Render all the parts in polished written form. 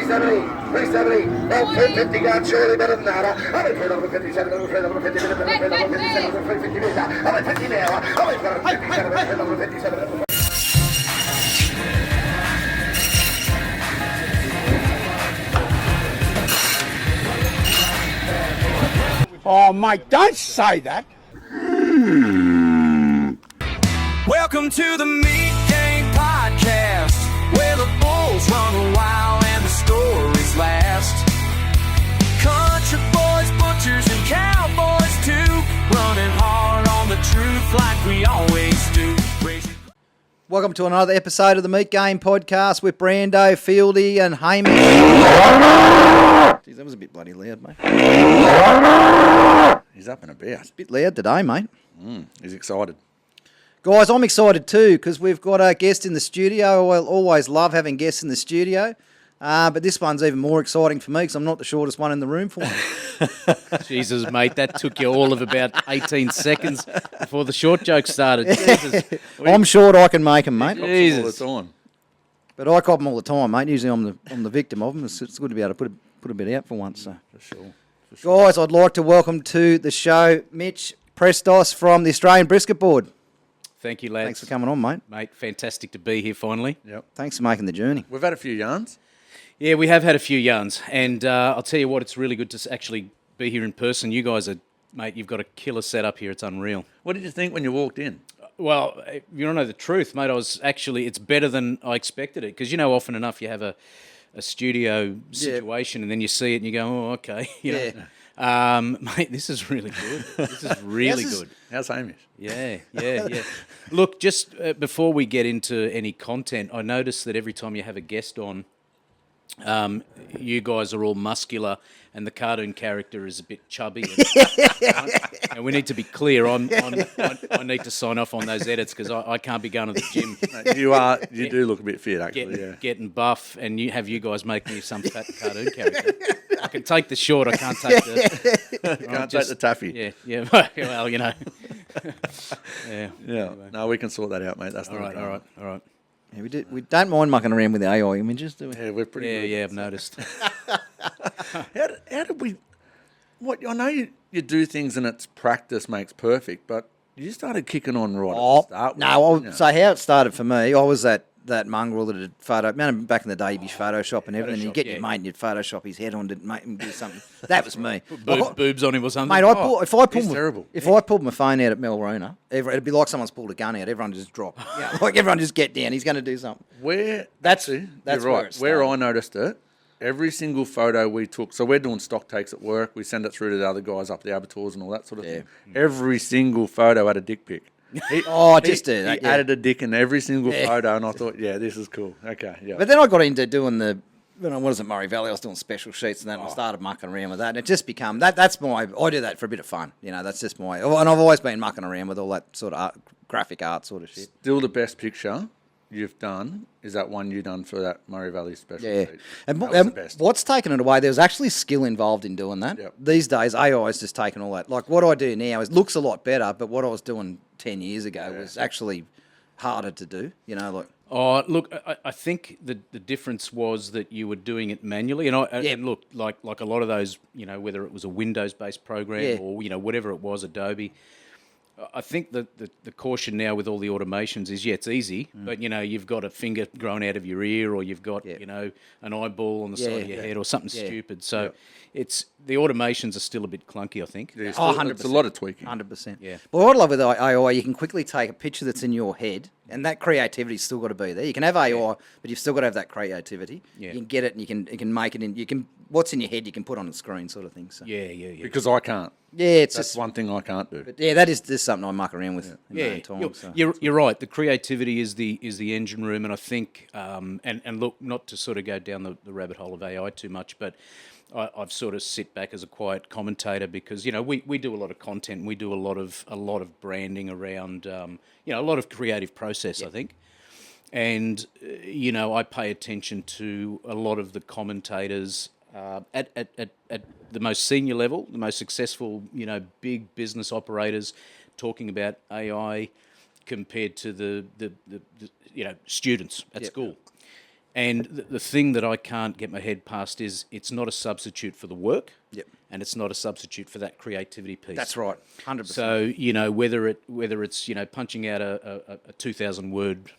370, 370, well, 250 gone surely better than that. I'm afraid over 57, I'm afraid over 50, I'm afraid over 57, I'm afraid 50 metres. I'm at 50 now, I'm afraid over 57, I'm afraid over 57. Oh, mate, don't say that. Welcome to the Meat Game Podcast, where the bulls run wild and the stories last. Country boys, butchers, and cowboys too, running hard on the truth like we always do. Welcome to another episode of the Meat Game Podcast with Brando, Fieldy, and Hamish. Jeez, that was a bit bloody loud, mate. He's up and about. A bit loud today, mate. He's excited. Guys, I'm excited too because we've got a guest in the studio. I always love having guests in the studio, but this one's even more exciting for me because I'm not the shortest one in the room for him. Jesus, mate, that took you all of about 18 seconds before the short joke started. Jesus. I'm short, I can make them, mate. Jesus. All the time. But I cop them all the time, mate. Usually I'm the victim of them. It's good to be able to put a bit out for once. So. For sure. Guys, I'd like to welcome to the show Mitch Proestos from the Australian Brisket Board. Thank you, lads. Thanks for coming on, mate. Mate, fantastic to be here finally. Yep. Thanks for making the journey. We've had a few yarns. Yeah, we have had a few yarns, and I'll tell you what, it's really good to actually be here in person. You guys are, mate, you've got a killer setup here. It's unreal. What did you think when you walked in? Well, you don't know the truth, mate. It's better than I expected it, because, often enough you have a studio situation and then you see it and you go, oh, okay. You know. Mate, this is really good. This is really good. How's Hamish? Yeah. Look, just before we get into any content, I noticed that every time you have a guest on, you guys are all muscular and the cartoon character is a bit chubby. And we need to be clear. I need to sign off on those edits because I can't be going to the gym. You do look a bit fit, actually. Getting buff, and you guys make me some fat cartoon character. I can take the short, I can't take the... Can't take the taffy. Yeah. Well, Yeah. Anyway. No, we can sort that out, mate. That's all not right. All right. Yeah, we don't mind mucking around with the AI images, do we? Yeah, we're pretty good. Yeah, I've noticed. How did we... I know you do things and it's practice makes perfect, but you started kicking on right at the start. No, so how it started for me, I was that mongrel that did photo. Man, back in the day, you'd be Photoshop and everything. You get your mate and you'd Photoshop his head on to make him do something. That was me. Boobs on him or something. Mate, if I pulled my phone out at Melrona, it'd be like someone's pulled a gun out. Everyone just drop. Like everyone just get down. He's going to do something. That's you're right. Where I noticed it, every single photo we took, so we're doing stock takes at work, we send it through to the other guys up the abattoirs and all that sort of thing. Every single photo had a dick pic. He added a dick in every single photo, and I thought, this is cool. Okay, yeah. But then I got into doing what is it, Murray Valley? I was doing special sheets and that, and I started mucking around with that, and it just become I do that for a bit of fun. That's just and I've always been mucking around with all that sort of graphic art sort of shit. Still the best picture you've done is that one you done for that Murray Valley special sheet. And the best. What's taken it away, there's actually skill involved in doing that. Yep. These days, AI has just taken all that. Like what I do now looks a lot better, but what I was doing 10 years ago was actually harder to do, Oh, look, I think the difference was that you were doing it manually, and look, like a lot of those, whether it was a Windows-based program or whatever it was, Adobe. I think that the caution now with all the automations is, it's easy, but, you've got a finger growing out of your ear, or you've got, an eyeball on the side of your head or something stupid. So it's the automations are still a bit clunky, I think. Yeah, 100%. It's a lot of tweaking. 100%. Yeah. But what I love with AI, you can quickly take a picture that's in your head, and that creativity's still got to be there. You can have AI, but you've still got to have that creativity. Yeah. You can get it, and you can make it what's in your head you can put on the screen, sort of thing. So. Yeah. Because I can't. Yeah, that's just one thing I can't do. But that is just something I muck around with. You're right. The creativity is the engine room, and I think and look, not to sort of go down the rabbit hole of AI too much, but I've sort of sit back as a quiet commentator because we do a lot of content, we do a lot of branding around a lot of creative process, I think. And I pay attention to a lot of the commentators at the most senior level, the most successful, big business operators talking about AI compared to the students at school. And the thing that I can't get my head past is it's not a substitute for the work. Yep. And it's not a substitute for that creativity piece. That's right, 100%. So whether it's punching out a 2,000 word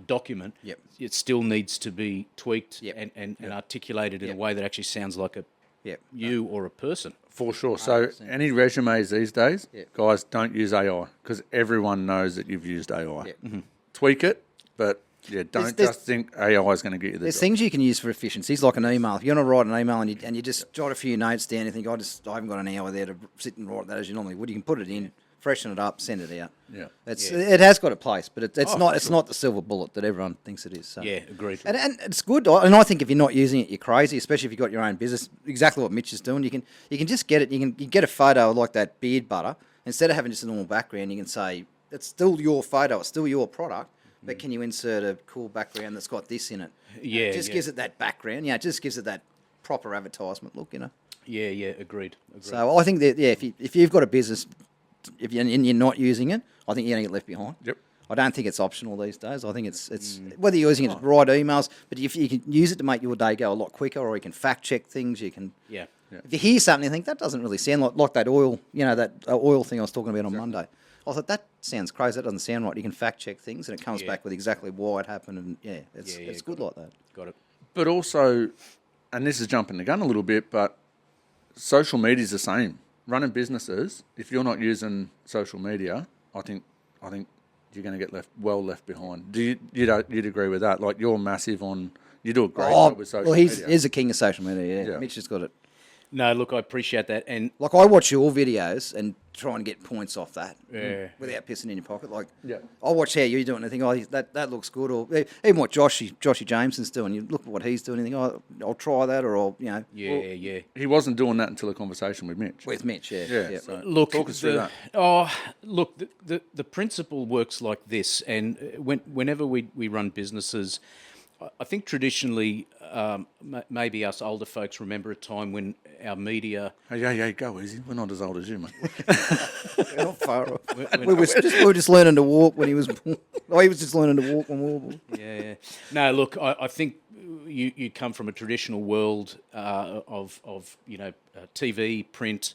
document, Yep. it still needs to be tweaked Yep. and articulated in Yep. a way that actually sounds like Yep. you or a person. For sure. So any resumes these days, Yeah. guys, don't use AI because everyone knows that you've used AI. Yeah. Tweak it, but don't There's- just think AI is going to get you the There's job. things you can use for efficiencies, like an email. If you want to write an email and you just jot a few notes down, you think, I haven't got an hour there to sit and write that as you normally would. You can put it in, freshen it up, send it out. Yeah. It has got a place, but it's not the silver bullet that everyone thinks it is. So. Yeah, agreed. And it's good. And I think if you're not using it, you're crazy, especially if you've got your own business. Exactly what Mitch is doing. You can just get it. You get a photo of like that beard butter. Instead of having just a normal background, you can say, it's still your photo, it's still your product, but can you insert a cool background that's got this in it? Yeah, It just gives it that background. Yeah, it just gives it that proper advertisement look, Yeah, agreed. So I think that, if you've got a business and you're not using it, I think you're going to get left behind. Yep. I don't think it's optional these days. I think it's whether you're using it to write emails, but if you can use it to make your day go a lot quicker, or you can fact check things, you can. Yeah. If you hear something, you think that doesn't really sound like that oil, that oil thing I was talking about on Monday. I thought that sounds crazy. That doesn't sound right. You can fact check things, and it comes back with exactly why it happened, and it's good like that. Got it. But also, and this is jumping the gun a little bit, but social media is the same. Running businesses, if you're not using social media, I think you're going to get left behind. You'd agree with that? Like you're massive on, you do a great job with social media. He's a king of social media. Yeah, Yeah. Mitch has got it. No, look, I appreciate that. And Like I watch your videos and try and get points off that without pissing in your pocket. Like I watch how you do it and I think, that looks good. Or even what Joshy Jameson's doing. You look at what he's doing and you think, I'll try that, or I'll yeah. He wasn't doing that until a conversation with Mitch. with Mitch. Yeah. So Look, talk us through that. Look, the principle works like this, and whenever we run businesses, I think traditionally, maybe us older folks remember a time when our media. Hey, go easy. We're not as old as you, mate. We're not far off. We were just learning to walk when he was born. He was just learning to walk when we were born. Yeah. No, look, I think you come from a traditional world of TV, print.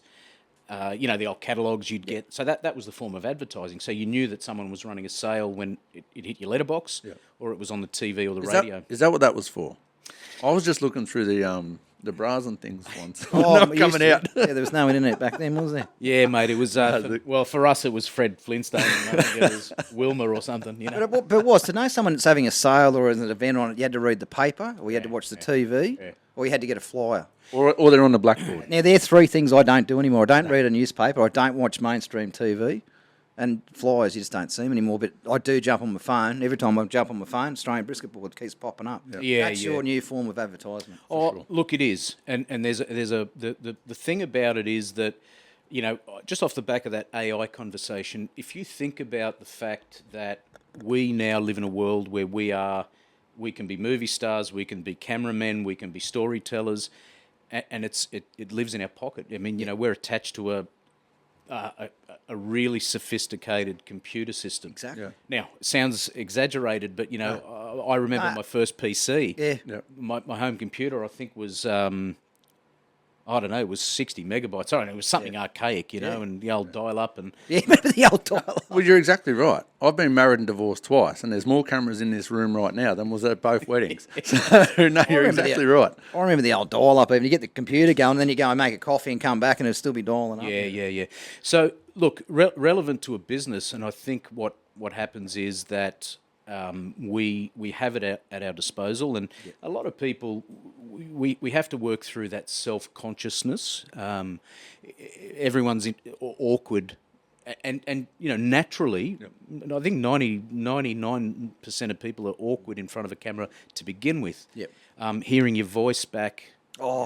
The old catalogues you'd get. So that was the form of advertising. So you knew that someone was running a sale when it hit your letterbox, or it was on the TV or the radio. Is that what that was for? I was just looking through the bras and things once. Not Not coming out. Yeah, there was no internet back then, was there? Yeah, mate. It was for us it was Fred Flintstone. And I think it was Wilma or something. But it was to know someone that's having a sale or an event on it. You had to read the paper, or you had to watch the TV, or you had to get a flyer. Or they're on the blackboard. Now, they're three things I don't do anymore. I don't read a newspaper. I don't watch mainstream TV. And flyers, you just don't see them anymore. But I do jump on my phone. Every time I jump on my phone, Australian Brisket Board keeps popping up. Yeah, That's your new form of advertisement. Look, it is. And there's the thing about it is that, just off the back of that AI conversation, if you think about the fact that we now live in a world where we can be movie stars, we can be cameramen, we can be storytellers, and it lives in our pocket. I mean, we're attached to a really sophisticated computer system. Exactly. Yeah. Now, it sounds exaggerated, but I remember my first PC. Yeah. My home computer, I think, was it was 60 megabytes. I don't know, it was something archaic, and the old dial-up and. Yeah, remember the old dial. Well, you're exactly right. I've been married and divorced twice, and there's more cameras in this room right now than was at both weddings. So, no, you're exactly right. I remember the old dial-up. Even you get the computer going, and then you go and make a coffee and come back, and it'll still be dialing up. Yeah. So, look, relevant to a business, and I think what happens is that we have it at our disposal, and a lot of people we have to work through that self-consciousness. Everyone's awkward, and naturally, I think 99% of people are awkward in front of a camera to begin with. Yep. Hearing your voice back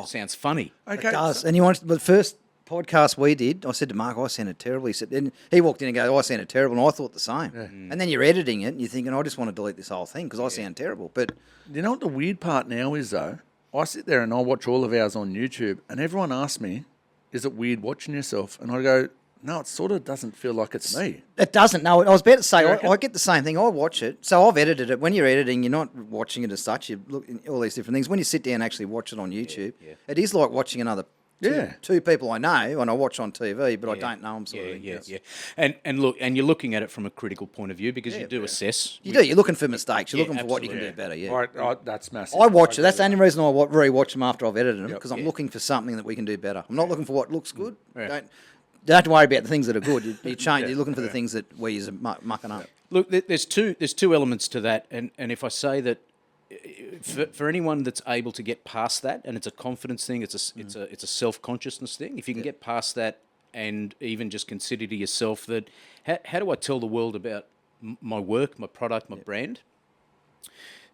sounds funny. It does. And the first podcast we did, I said to Mark, I sounded terrible. He said, and he walked in and goes, I sounded terrible, and I thought the same. And then you're editing it, and you're thinking, I just want to delete this whole thing because I sound terrible. But You know what the weird part now is, though? I sit there and I watch all of ours on YouTube, and everyone asks me, is it weird watching yourself? And I go, No, it sort of doesn't feel like it's me. It doesn't. No, I was about to say, You reckon? I get the same thing. I watch it. So I've edited it. When you're editing, you're not watching it as such. You look at all these different things. When you sit down and actually watch it on YouTube, it is like watching another two people I know and I watch on TV, but I don't know them sort of thing. Yeah. And look, and you're looking at it from a critical point of view because you do assess. You do. You're looking for mistakes. You're Yeah, looking for what you can do absolutely. better, yeah. That's massive. I watch it. That's the only reason I re-watch them after I've edited them, because I'm Yeah. looking for something that we can do better. I'm not looking for what looks good. Don't have to worry about the things that are good. You change. You're looking for the things that where you're mucking up. Look, there's two elements to that, and if I say that for anyone that's able to get past that, and it's a confidence thing, it's a self-consciousness thing. If you can get past that, and even just consider to yourself that, how do I tell the world about my work, my product, my brand?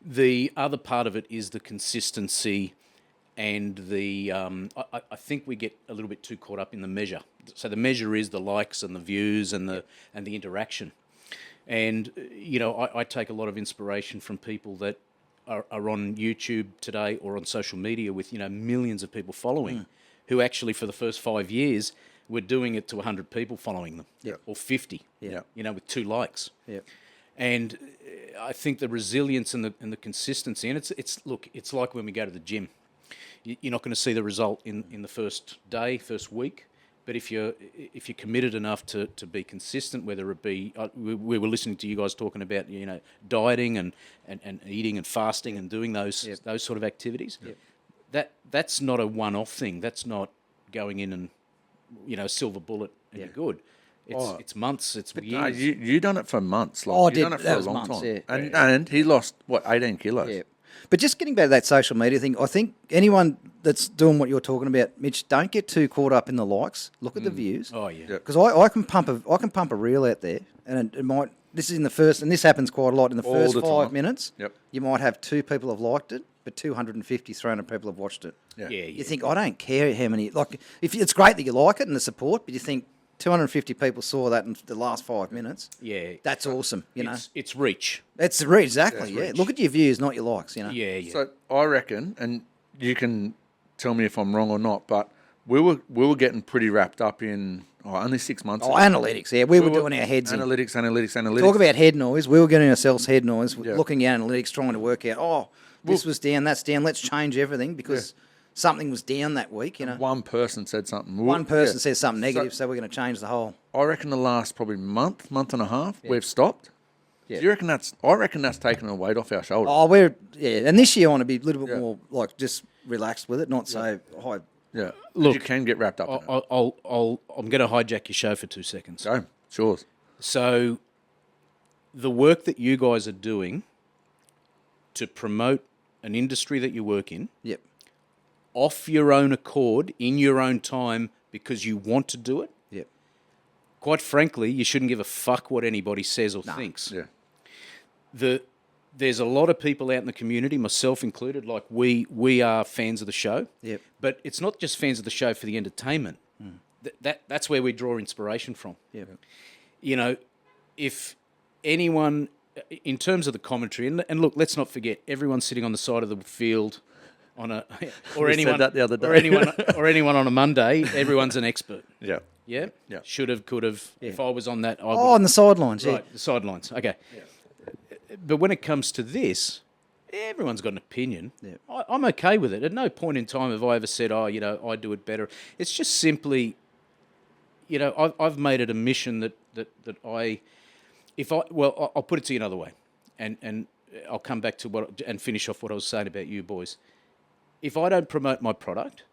The other part of it is the consistency. And I think we get a little bit too caught up in the measure. So the measure is the likes and the views and the interaction. And I take a lot of inspiration from people that are on YouTube today or on social media with millions of people following, who actually for the first 5 years were doing it to 100 people following them, or 50, with 2 likes. And I think the resilience and the consistency, and it's like when we go to the gym. You're not going to see the result in the first day, first week, but if you're committed enough to be consistent, whether it be we were listening to you guys talking about dieting and eating and fasting and doing those sort of activities, that's not a one-off thing. That's not going in and silver bullet and you're good. It's months, it's years. No, you done it for months. Like, Oh, I you did. done it for That a was long months, time. yeah. And he lost 18 kilos. Yeah. But just getting back to that social media thing, I think anyone that's doing what you're talking about, Mitch, don't get too caught up in the likes. Look at the views. Oh yeah. Because I can pump a reel out there, and it might. This is in the first, and this happens quite a lot in the first the 5 time. minutes. Yep. You might have 2 people have liked it, but 250, 300 people have watched it. Yeah. You think, I don't care how many. Like, if it's great that you like it and the support, but you think 250 people saw that in the last 5 minutes. Yeah. That's awesome. It's reach. It's the reach, exactly. Yeah, Yeah. reach. Look at your views, not your likes. Yeah. So I reckon, and you can tell me if I'm wrong or not, but we were getting pretty wrapped up in only 6 months. Oh, analytics. Yeah, we were doing our heads in. Analytics. Talk about head noise. We were getting ourselves head noise, looking at analytics, trying to work out, this was down, that's down, let's change everything because something was down that week, One person said something. One person says something negative, so we're going to change the whole. I reckon the last probably month and a half, we've stopped. Yeah. Do you reckon I reckon that's taken a weight off our shoulders. Oh, and this year I want to be a little bit more like just relaxed with it, not so high. Yeah. Look, you can get wrapped up in it. I'm going to hijack your show for 2 seconds. Go. Sure. So, the work that you guys are doing to promote an industry that you work in, Yep. off your own accord, in your own time, because you want to do it, Yep. quite frankly, you shouldn't give a fuck what anybody says or thinks. Yeah. There's a lot of people out in the community, myself included, like we are fans of the show. Yep. But it's not just fans of the show for the entertainment. That's where we draw inspiration from. Yep. If anyone, in terms of the commentary, and look, let's not forget, everyone's sitting on the side of the field on a, or We anyone said that the other day. or anyone on a Monday, everyone's an expert. Yeah. Yeah? Yeah. Should have, could have. If I was on that, I would. Oh, on the sidelines, yeah. Right, the sidelines. Okay. But when it comes to this, everyone's got an opinion. Yeah. I'm okay with it. At no point in time have I ever said, I do it better. It's just simply, I've made it a mission that I'll put it to you another way, and I'll come back to and finish off what I was saying about you boys. If I don't promote my product,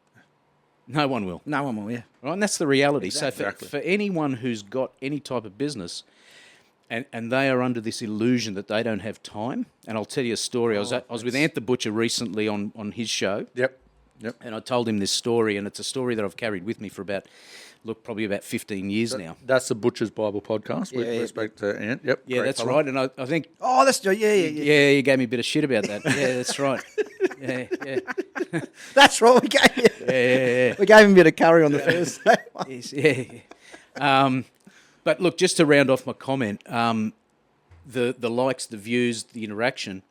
no one will. No one will, yeah. Right? And that's the reality. Exactly. So for anyone who's got any type of business and they are under this illusion that they don't have time, and I'll tell you a story. I was with Ant the Butcher recently on his show. Yep. And I told him this story, and it's a story that I've carried with me for probably about 15 years now. That's the Butcher's Bible podcast with respect to Ant. Yep. Yeah, great that's fella. right. And I think... Oh, that's, yeah. Yeah, you gave me a bit of shit about that. Yeah, that's right. Yeah. That's right, we gave you. Yeah. We gave him a bit of curry on the first day. Yes, yeah. But look, just to round off my comment, the likes, the views, the interaction,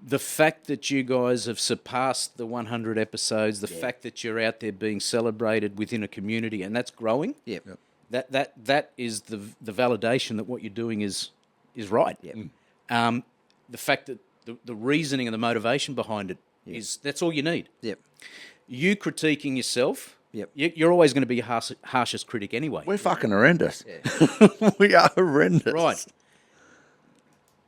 the fact that you guys have surpassed the 100 episodes, the fact that you're out there being celebrated within a community, and that's growing. Yep. that is the validation that what you're doing is right. The fact that the reasoning and the motivation behind it is that's all you need. Yep. You critiquing yourself. Yep. You're always going to be your harshest critic anyway. We're fucking horrendous. We are horrendous. Right.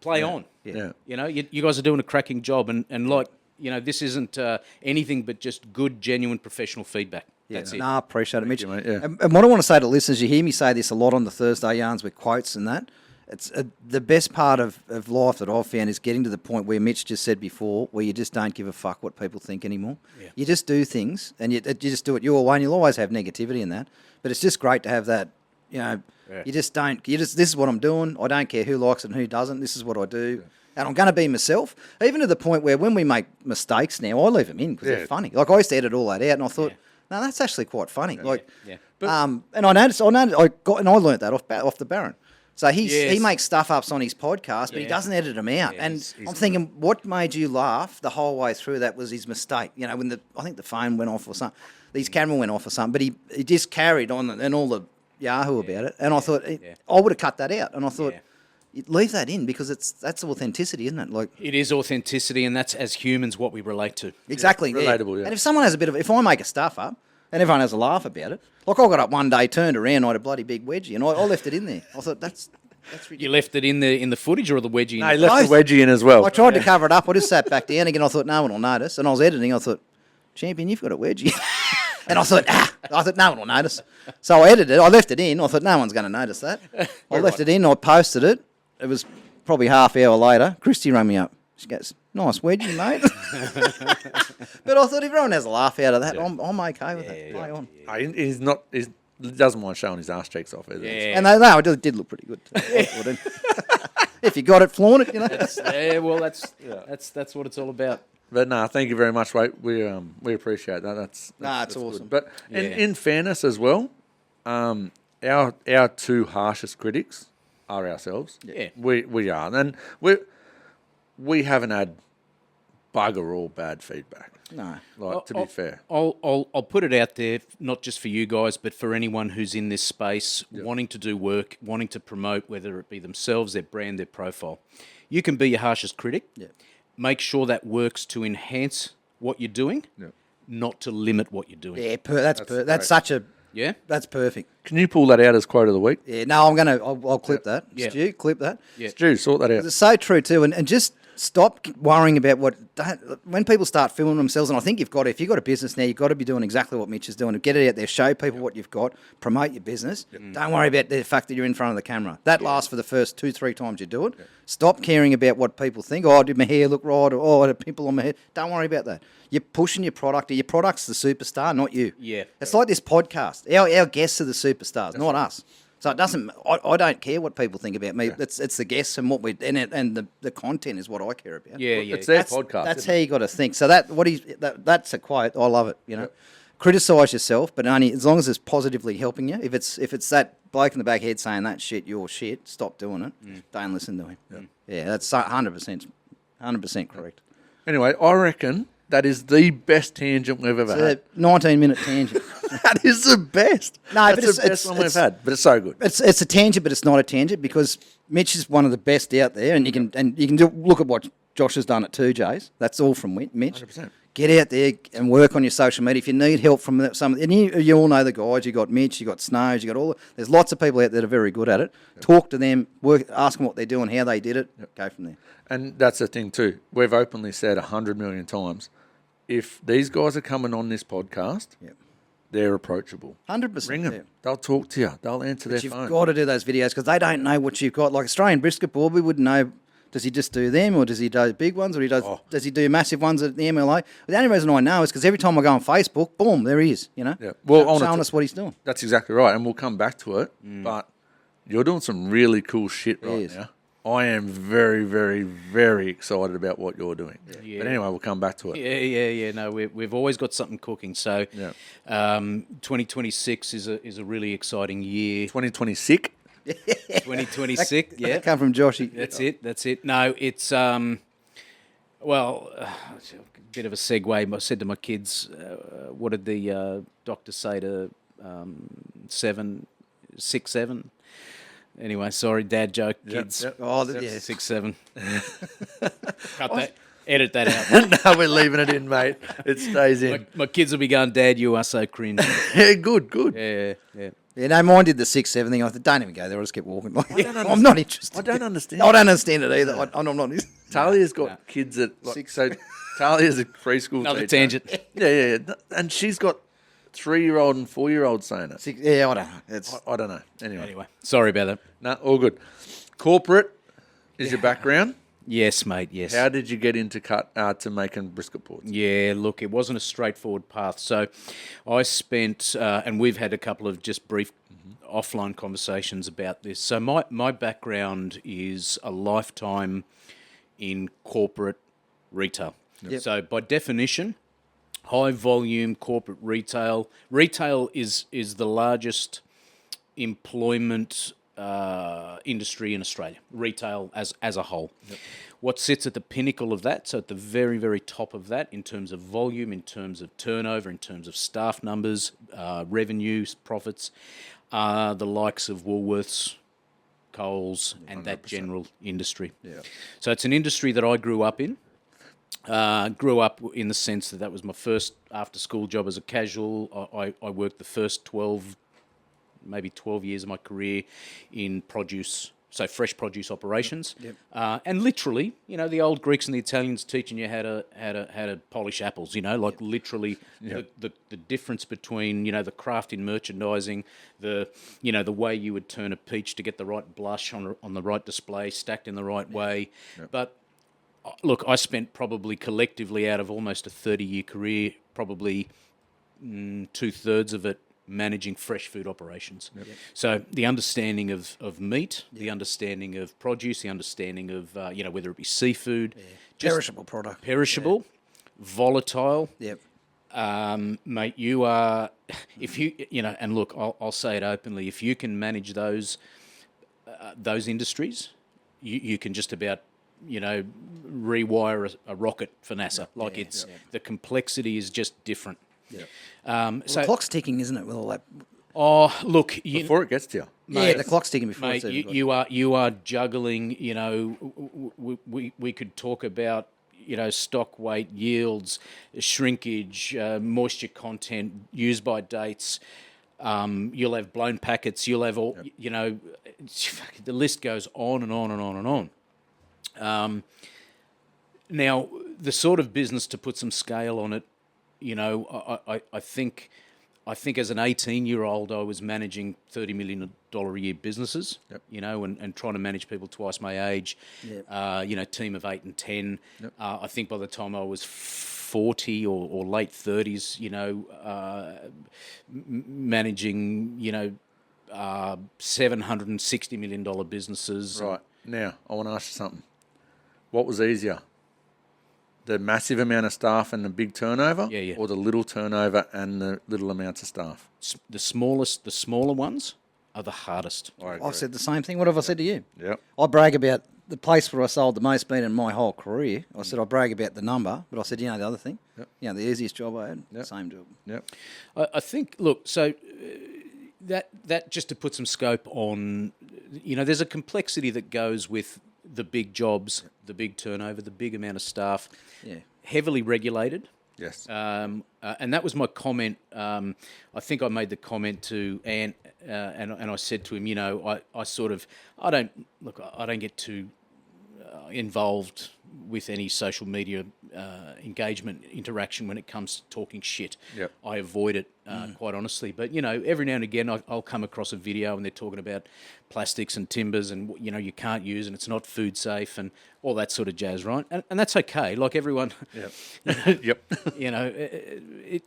Play on. Yeah. You know, you guys are doing a cracking job, and like, you know, this isn't anything but just good, genuine, professional feedback. That's it. No, I appreciate it, Mitch. you, mate, yeah. And what I want to say to listeners, you hear me say this a lot on the Thursday yarns with quotes and that. It's the best part of life that I've found is getting to the point where Mitch just said before, where you just don't give a fuck what people think anymore. Yeah. You just do things, and you just do it your way, and you'll always have negativity in that. But it's just great to have that, you know, you just don't, this is what I'm doing. I don't care who likes it and who doesn't. This is what I do. Yeah. And I'm going to be myself, even to the point where when we make mistakes now, I leave them in because they're funny. Like, I used to edit all that out, and I thought, no, that's actually quite funny. Like, But, and I noticed, I learnt that off the Baron. So he makes stuff ups on his podcast, but he doesn't edit them out. Yeah, and he's I'm thinking, what made you laugh the whole way through? That was his mistake. You know, when I think the phone went off or something, his camera went off or something. But he just carried on and all the yahoo about it. And I thought I would have cut that out. And I thought leave that in because that's authenticity, isn't it? Like, it is authenticity, and that's as humans what we relate to. Exactly, relatable. Yeah. And if someone has if I make a stuff up. And everyone has a laugh about it. Like, I got up one day, turned around, I had a bloody big wedgie, and I left it in there. I thought, that's ridiculous. You left it in the footage or the wedgie? No, he left the wedgie in as well. I tried to cover it up. I just sat back down again. I thought, no one will notice. And I was editing. I thought, champion, you've got a wedgie. And I thought, no one will notice. So I edited it. I left it in. I thought, no one's going to notice that. I left it in. I posted it. It was probably half hour later. Christy rang me up. She goes, nice wedgie, mate. But I thought if everyone has a laugh out of that, I'm okay with that. Play on. He doesn't mind showing his arse cheeks off either. Yeah. And it did look pretty good. If you got it, flaunt it, you know. That's what it's all about. But no, thank you very much, mate. We appreciate that. That's awesome. Good. But in fairness as well, our two harshest critics are ourselves. Yeah. We are. And we haven't had bugger all bad feedback. No. To be fair. I'll put it out there, not just for you guys, but for anyone who's in this space, wanting to do work, wanting to promote, whether it be themselves, their brand, their profile. You can be your harshest critic. Yeah. Make sure that works to enhance what you're doing, not to limit what you're doing. Yeah, that's such a... Yeah? That's perfect. Can you pull that out as quote of the week? Yeah, no, I'll clip that. Yeah. Stu, clip that. Yeah. Stu, sort that out. It's so true too, and just stop worrying about when people start filming themselves, and I think if you've got a business now, you've got to be doing exactly what Mitch is doing. Get it out there, show people what you've got, promote your business. Don't worry about the fact that you're in front of the camera. That lasts for the first 2-3 times you do it. Stop caring about what people think. Oh, did my hair look right? Or I had a pimple on my head. Don't worry about that. You're pushing your product. Your product's the superstar, not you. Yeah. It's like this podcast. Our guests are the superstars, not us. So it doesn't. I don't care what people think about me. It's the guests and what we and the content is what I care about. Yeah. It's their podcast. That's how you got to think. So that's a quote. I love it. You know, criticise yourself, but only as long as it's positively helping you. If it's that bloke in the back head saying that shit, you're shit. Stop doing it. Don't listen to him. Yeah, that's 100% correct. Anyway, I reckon that is the best tangent we've ever had. It's a 19-minute tangent. That is the best. No, That's but the best one we've had. But it's so good. It's a tangent, but it's not a tangent because Mitch is one of the best out there, and you can look at what Josh has done at 2J's. That's all from Mitch. 100%. Get out there and work on your social media. If you need help from and you all know the guys. You got Mitch, you got Snows, you got there's lots of people out there that are very good at it. Talk to them, ask them what they're doing, how they did it. Go from there. And that's the thing too. We've openly said 100 million times, if these guys are coming on this podcast, they're approachable. 100%. Ring them. They'll talk to you. They'll answer their phone. You've got to do those videos because they don't know what you've got. Like Australian Brisket Board, we wouldn't know. Does he just do them, or does he do big ones, or does he do massive ones at the MLA? But the only reason I know is because every time I go on Facebook, boom, there he is. You know, showing us what he's doing. That's exactly right, and we'll come back to it. But you're doing some really cool shit right now. I am very, very, very excited about what you're doing. Yeah. But anyway, we'll come back to it. Yeah. No, we've always got something cooking. So, 2026 is a really exciting year. 2026. 2026. That come from Joshy. That's it. No, it's a bit of a segue. I said to my kids, what did the doctor say to 7? 6, 7. Anyway, sorry, dad joke, kids. yep. Oh, yeah. 6, 7. Cut that. Edit that out. No, we're leaving it in, mate. It stays in. My kids will be going, Dad, you are so cringe. Yeah, good. Yeah. Yeah, no, mine did the 6, 7 thing. I thought, don't even go there. I'll just keep walking. Like, I'm not interested. I don't understand. I don't understand it either. I'm not. Talia's got kids at so Talia's a preschool Another teacher. tangent. Yeah, and she's got 3-year-old and 4-year-old saying it. Yeah, I don't know. It's I don't know. Anyway, sorry about that. No, all good. Corporate is your background. Yes, mate, yes. How did you get into to making brisket boards? Yeah, look, it wasn't a straightforward path. So I spent, and we've had a couple of just brief offline conversations about this. So my background is a lifetime in corporate retail. Yep. So by definition, high volume corporate retail. Retail is the largest employment industry in Australia, retail as a whole. Yep. What sits at the pinnacle of that, so at the very, very top of that, in terms of volume, in terms of turnover, in terms of staff numbers, revenues, profits, are the likes of Woolworths, Coles, and 100%. That general industry. Yeah. So it's an industry that I grew up in. Grew up in the sense that was my first after-school job as a casual. I worked the first 12 years of my career in produce, so fresh produce operations. Yep. And literally, the old Greeks and the Italians teaching you how to polish apples. Literally the difference between the craft in merchandising, the way you would turn a peach to get the right blush on the right display, stacked in the right way. Yep. But look, I spent probably collectively out of almost a 30-year career, probably 2/3 of it managing fresh food operations. Yep. So the understanding of meat, the understanding of produce, the understanding of, whether it be seafood. Yeah. Perishable product. Perishable, volatile. Yep. Mate, you are, if you, and look, I'll say it openly, if you can manage those industries, you can just about, rewire a rocket for NASA. The complexity is just different. Yeah. So the clock's ticking, isn't it? With all that. Oh, look! Before it gets to you, mate, the clock's ticking before. Mate, you are juggling. We could talk about stock weight, yields, shrinkage, moisture content, use by dates. You'll have blown packets. You'll have all. Yep. The list goes on and on and on and on. Now, the sort of business, to put some scale on it, I think as an 18-year-old, I was managing $30 million a year businesses, yep. And trying to manage people twice my age, yep. Team of 8 and 10. Yep. I think by the time I was 40 or late 30s, managing, $760 million businesses. Right. Now, I want to ask you something. What was easier? The massive amount of staff and the big turnover, or the little turnover and the little amounts of staff? The smaller ones are the hardest. I've said the same thing. What have I said to you? Yep. I brag about the place where I sold the most meat in my whole career. I said I brag about the number, but I said, the other thing, the easiest job I had, same job. Yep. I think, look, so that just to put some scope on, there's a complexity that goes with the big jobs, the big turnover, the big amount of staff, heavily regulated. Yes. And that was my comment. I think I made the comment to Ant, and I said to him, I don't get too involved with any social media engagement interaction when it comes to talking shit. Yep. I avoid it, quite honestly. But, every now and again I'll come across a video and they're talking about plastics and timbers and, you can't use and it's not food safe and all that sort of jazz, right? And that's okay. Like everyone, yep. Yep.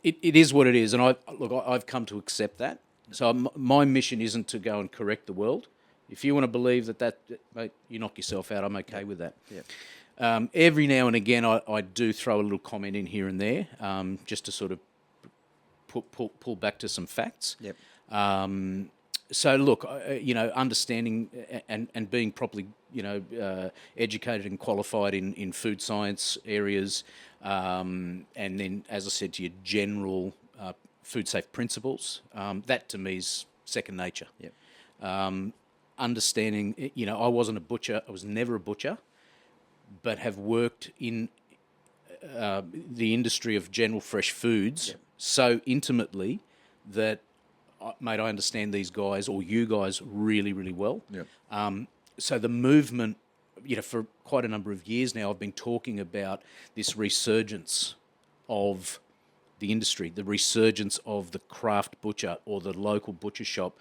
It is what it is. And I've come to accept that. So my mission isn't to go and correct the world. If you want to believe that, mate, you knock yourself out, I'm okay with that. Yeah. Every now and again, I do throw a little comment in here and there, just to sort of pull back to some facts. Yep. So look, understanding and being properly, educated and qualified in food science areas, and then, as I said to you, general food safe principles. That to me is second nature. Yep. understanding, I wasn't a butcher. I was never a butcher, but have worked in the industry of general fresh foods so intimately that, mate, I understand these guys or you guys really, really well. Yep. So the movement, for quite a number of years now, I've been talking about this resurgence of the industry, the resurgence of the craft butcher or the local butcher shop,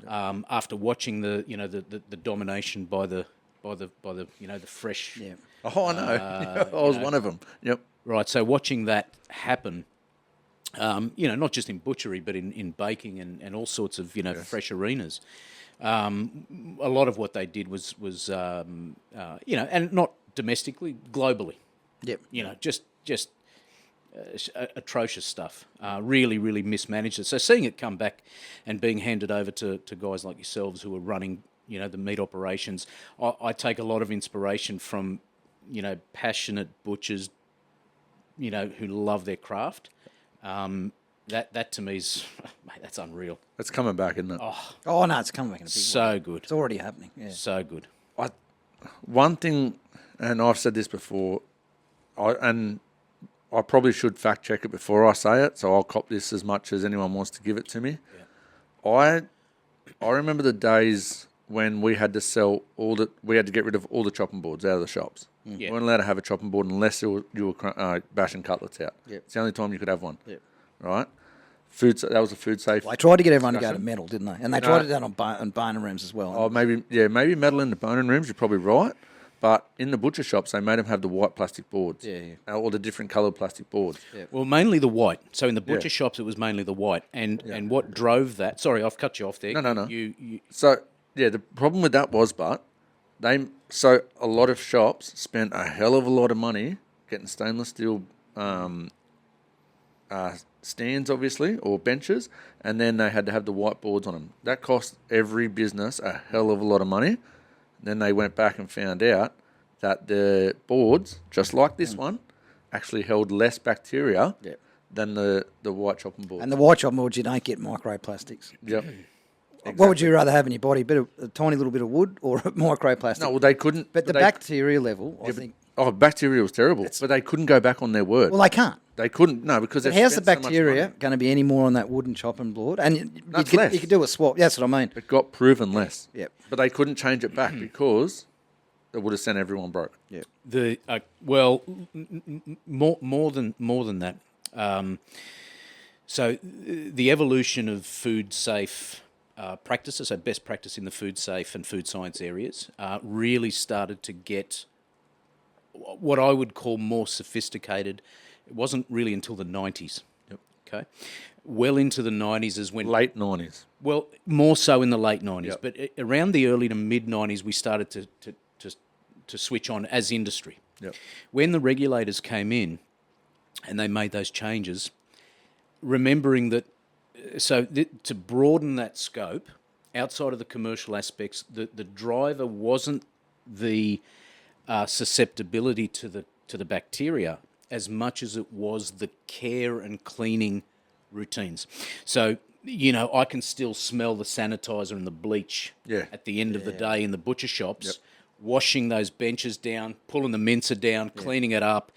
after watching the domination by the fresh. Yeah. Oh, I know. I was one of them. Yep. Right. So watching that happen, not just in butchery but in baking and all sorts of fresh arenas. A lot of what they did was and not domestically, globally. Yep. Just atrocious stuff. Really, really mismanaged it. So seeing it come back and being handed over to guys like yourselves who are running, the meat operations, I take a lot of inspiration from, passionate butchers, who love their craft. That to me is, mate, that's unreal. It's coming back, isn't it? Oh no, it's coming back in a big way. So good. It's already happening. Yeah. So good. One thing, and I've said this before, I probably should fact check it before I say it, so I'll cop this as much as anyone wants to give it to me. Yeah. I remember the days when we had to we had to get rid of all the chopping boards out of the shops. Yeah. We weren't allowed to have a chopping board unless you were bashing cutlets out. Yep. It's the only time you could have one. Yep. Right? That was a food safe. Well, I tried to get everyone to go to discussion. metal, didn't they? And they tried it down on bone and rooms as well. Oh, maybe metal in the bone and rooms, you're probably right. But in the butcher shops, they made them have the white plastic boards. Yeah. Or the different coloured plastic boards. Yeah. Well, mainly the white. So in the butcher shops, it was mainly the white. And what drove that? Sorry, I've cut you off there. No. You So, the problem with that was, so a lot of shops spent a hell of a lot of money getting stainless steel stands, obviously, or benches, and then they had to have the white boards on them. That cost every business a hell of a lot of money. Then they went back and found out that the boards, just like this one, actually held less bacteria than the white chopping boards. And the white chopping boards, you don't get microplastics. Yep. What would you rather have in your body? A tiny little bit of wood or a microplastic? No, well, they couldn't. But the bacteria level, I think. Oh, bacteria was terrible, but they couldn't go back on their word. Well, they can't. They couldn't, no, because But they've how's the spent so much bacteria money. going to be any more on that wooden chopping board? And you less. could do a swap. That's what I mean. It got proven less. Yep. But they couldn't change it back because it would have sent everyone broke. Yep. more than that. So the evolution of food safe practices, so best practice in the food safe and food science areas, really started to get what I would call more sophisticated. It wasn't really until the 90s. Yep. Okay. Well into the 90s is when... Late 90s. Well, more so in the late 90s. Yep. But around the early to mid 90s, we started to switch on as industry. Yep. When the regulators came in and they made those changes, remembering that, to broaden that scope, outside of the commercial aspects, the driver wasn't the susceptibility to the bacteria as much as it was the care and cleaning routines. So, I can still smell the sanitizer and the bleach at the end of the day in the butcher shops, washing those benches down, pulling the mincer down, cleaning it up,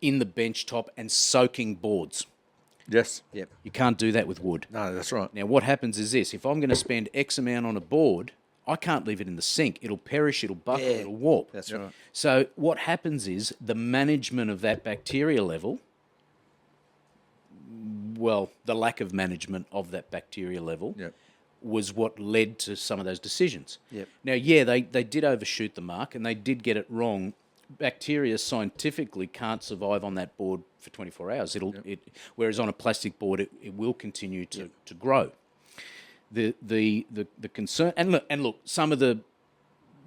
in the bench top and soaking boards. Yes. Yep. You can't do that with wood. No, that's right. Now, what happens is this. If I'm going to spend X amount on a board, I can't leave it in the sink. It'll perish, it'll buckle, it'll warp. That's right. So what happens is the management of that bacteria level, the lack of management of that bacteria level was what led to some of those decisions. Yep. Now, they did overshoot the mark and they did get it wrong. Bacteria scientifically can't survive on that board for 24 hours. Whereas on a plastic board, it will continue to grow. The concern, and look, some of the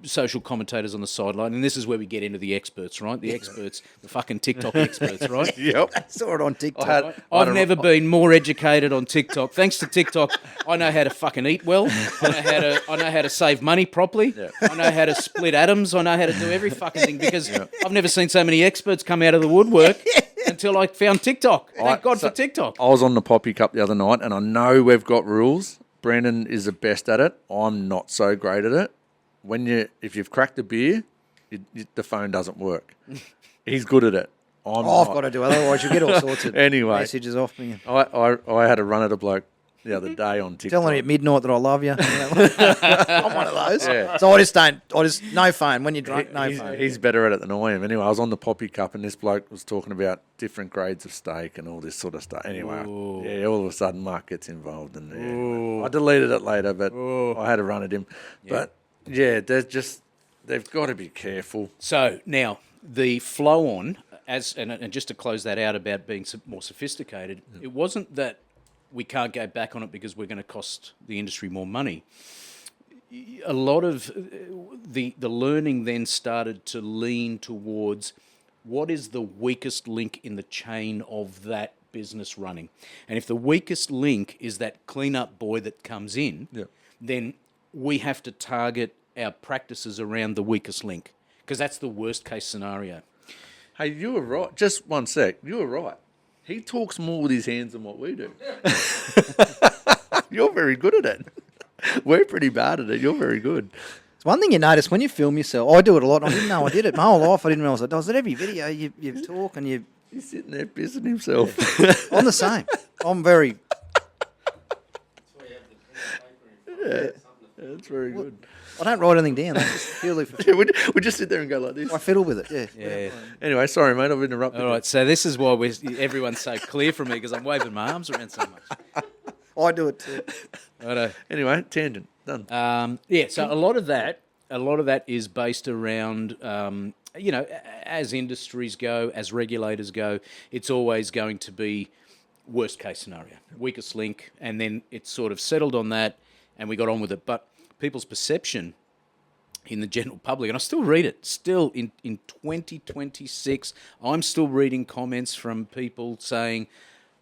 social commentators on the sideline, and this is where we get into the experts, right? The experts, the fucking TikTok experts, right? Yep. I saw it on TikTok. I've never been more educated on TikTok. Thanks to TikTok, I know how to fucking eat well. I know how to save money properly. Yeah. I know how to split atoms. I know how to do every fucking thing because I've never seen so many experts come out of the woodwork until I found TikTok. Thank God for TikTok. I was on the Poppy Cup the other night, and I know we've got rules, Brandon is the best at it. I'm not so great at it. If you've cracked a beer, the phone doesn't work. He's good at it. I've got to do it, otherwise you get all sorts of Anyway. messages off me. I had a run at a bloke the other day on TikTok. Telling me at midnight that I love you. I'm one of those. Yeah. So I just no phone. When you're drunk, no phone. He's better at it than I am. Anyway, I was on the Poppy Cup and this bloke was talking about different grades of steak and all this sort of stuff. Anyway, all of a sudden Mark gets involved and I deleted it later, but I had a run at him. Yeah. But they've got to be careful. So now the flow on, and just to close that out about being more sophisticated, it wasn't that we can't go back on it because we're going to cost the industry more money. A lot of the learning then started to lean towards what is the weakest link in the chain of that business running. And if the weakest link is that cleanup boy that comes in, then we have to target our practices around the weakest link, because that's the worst case scenario. Hey, you were right. Just one sec. You were right. He talks more with his hands than what we do. You're very good at it. We're pretty bad at it. You're very good. It's one thing you notice when you film yourself. I do it a lot. And I didn't know I did it my whole life. I didn't realise I does it every video. You talk and you. He's sitting there pissing himself. I'm the same. I'm very. That's very good. I don't write anything down. I just purely. We just sit there and go like this. I fiddle with it. Yeah. Anyway, sorry, mate. I've interrupted. All right, so this is why everyone's so clear from me, because I'm waving my arms around so much. I do it too. Righto. Anyway, tangent done. So a lot of that is based around, as industries go, as regulators go, it's always going to be worst case scenario, weakest link, and then it's sort of settled on that, and we got on with it. But people's perception in the general public, and I still read it, still in 2026, I'm still reading comments from people saying,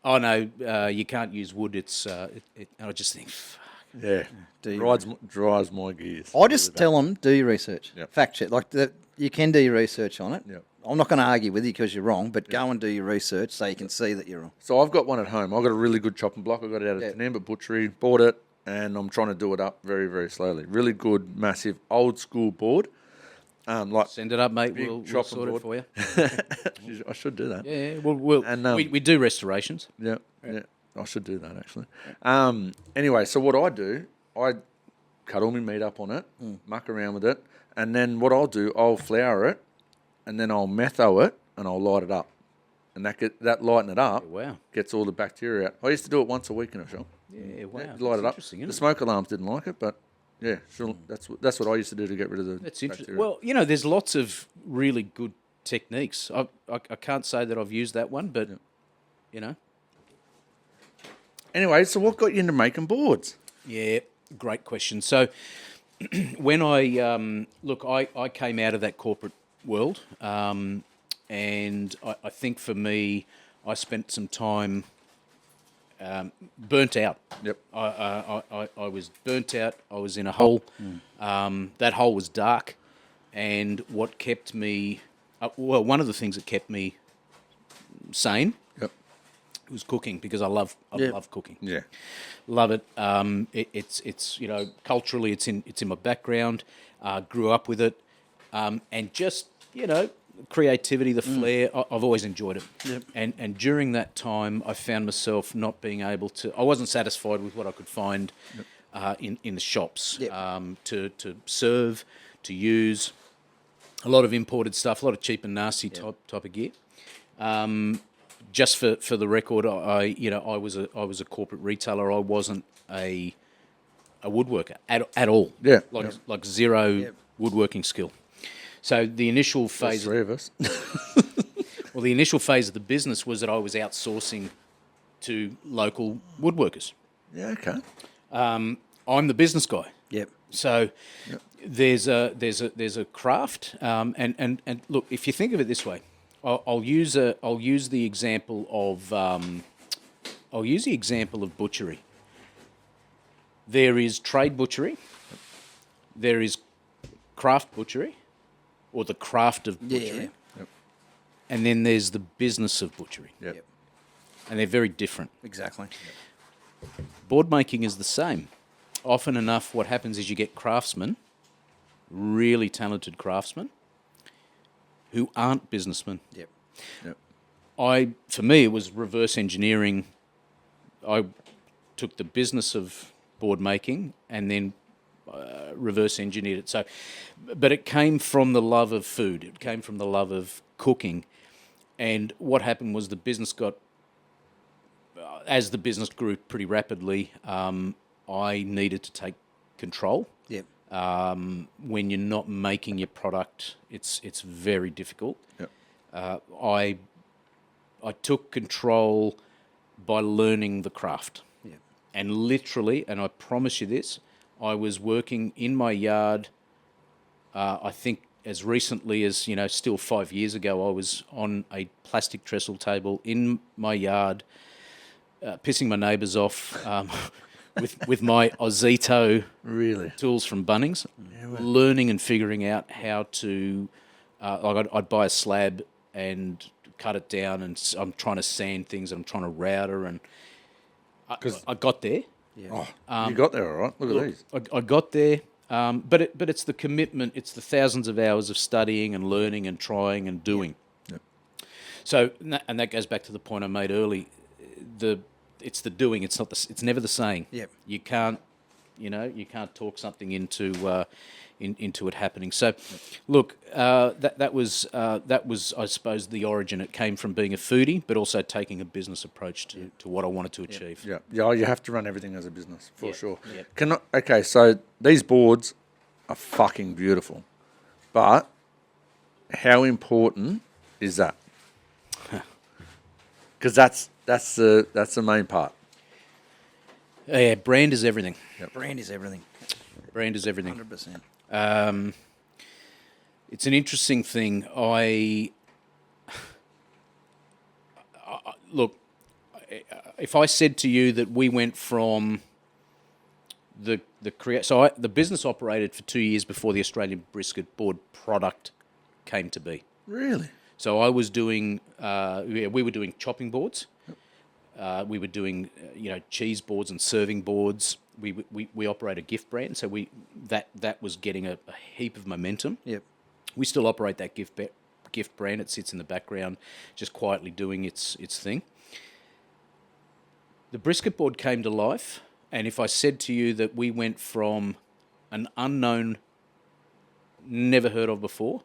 oh no, you can't use wood, and I just think, fuck. Yeah, drives my gears. I just tell them, do your research. Yep. Fact check. You can do your research on it. Yep. I'm not going to argue with you because you're wrong, but go and do your research so you can see that you're wrong. So I've got one at home. I've got a really good chopping block. I got it out of Tanamba Butchery, bought it, and I'm trying to do it up very, very slowly. Really good, massive, old school board. Send it up, mate. We'll sort it for you. I should do that. Yeah, we do restorations. Yeah. I should do that, actually. Anyway, so what I do, I cut all my meat up on it, muck around with it, and then what I'll do, I'll flour it, and then I'll metho it, and I'll light it up. And that lighting it up gets all the bacteria out. I used to do it once a week in a shop. Yeah, wow. Light it up. Interesting, The smoke alarms didn't like it, but yeah, sure. That's what I used to do to get rid of the That's interesting. bacteria. Well, there's lots of really good techniques. I can't say that I've used that one, but, Anyway, so what got you into making boards? Yeah, great question. So when I came out of that corporate world, and I think for me, I spent some time burnt out. Yep. I was burnt out. I was in a hole. That hole was dark, and what kept me, one of the things that kept me sane, was cooking, because I love cooking. Yeah. Love it. It's culturally it's in my background. Grew up with it, and just creativity, the flair. I've always enjoyed it. Yep. And during that time, I found myself not being able to. I wasn't satisfied with what I could find in the shops to serve, to use. A lot of imported stuff, a lot of cheap and nasty type of gear. Just for the record, I was a corporate retailer. I wasn't a woodworker at all. Yeah. Like zero woodworking skill. So the initial phase. There's three of us. Well, the initial phase of the business was that I was outsourcing to local woodworkers. Yeah. Okay. I'm the business guy. Yep. So there's a craft, and look, if you think of it this way. I'll use the example of butchery. There is trade butchery. There is craft butchery, or the craft of butchery. Yep. And then there's the business of butchery. Yep. And they're very different. Exactly. Board making is the same. often enough, what happens is you get craftsmen, really talented craftsmen, who aren't businessmen. Yep. For me, it was reverse engineering. I took the business of board making and then reverse engineered it. So, but it came from the love of food. It came from the love of cooking. And what happened was the business got, as the business grew pretty rapidly, I needed to take control. Yep. When you're not making your product, it's very difficult. Yep. I took control by learning the craft. Yep. And literally, and I promise you this, I was working in my yard, I think as recently as, still 5 years ago, I was on a plastic trestle table in my yard, pissing my neighbours off with my Ozito tools from Bunnings, learning and figuring out how to, I'd buy a slab and cut it down, and I'm trying to sand things, I'm trying to router, and I got there. Yeah. You got there, all right. Look at these. I got there, but it's the commitment, it's the thousands of hours of studying and learning and trying and doing. Yep. So, and that goes back to the point I made early. It's the doing. It's never the saying. Yep. You can't talk something into it happening. So, look, that was I suppose the origin. It came from being a foodie, but also taking a business approach to what I wanted to achieve. Yeah. You have to run everything as a business for sure. Yeah. Okay, so these boards are fucking beautiful, but how important is that? Because that's the main part. Yeah, brand is everything. Yep. Brand is everything. Brand is everything. 100%. It's an interesting thing. Look, if I said to you that we went from the business operated for 2 years before the Australian Brisket Board product came to be. Really? So I was doing, we were doing chopping boards. We were doing, cheese boards and serving boards. We operate a gift brand, so that was getting a heap of momentum. Yep. We still operate that gift brand. It sits in the background, just quietly doing its thing. The brisket board came to life, and if I said to you that we went from an unknown, never heard of before,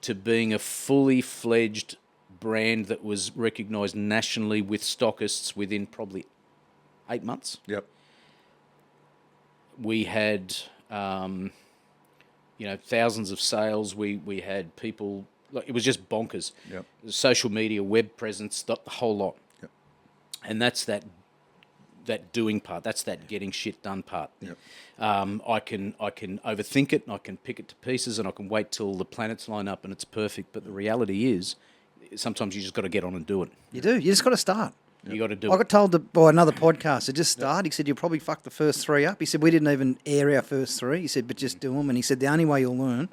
to being a fully fledged brand that was recognised nationally with stockists within probably 8 months. Yep. We had, thousands of sales. We had people, it was just bonkers. Yep. Social media, web presence, the whole lot. Yep. And that's that doing part. That's that getting shit done part. Yep. I can overthink it, and I can pick it to pieces, and I can wait till the planets line up and it's perfect. But the reality is, sometimes you just got to get on and do it. You do. You just got to start. You got to do I it. got told by another podcast to just start. He said, you'll probably fuck the first 3 up. He said, we didn't even air our first 3. He said, but just do them. And he said, the only way you'll learn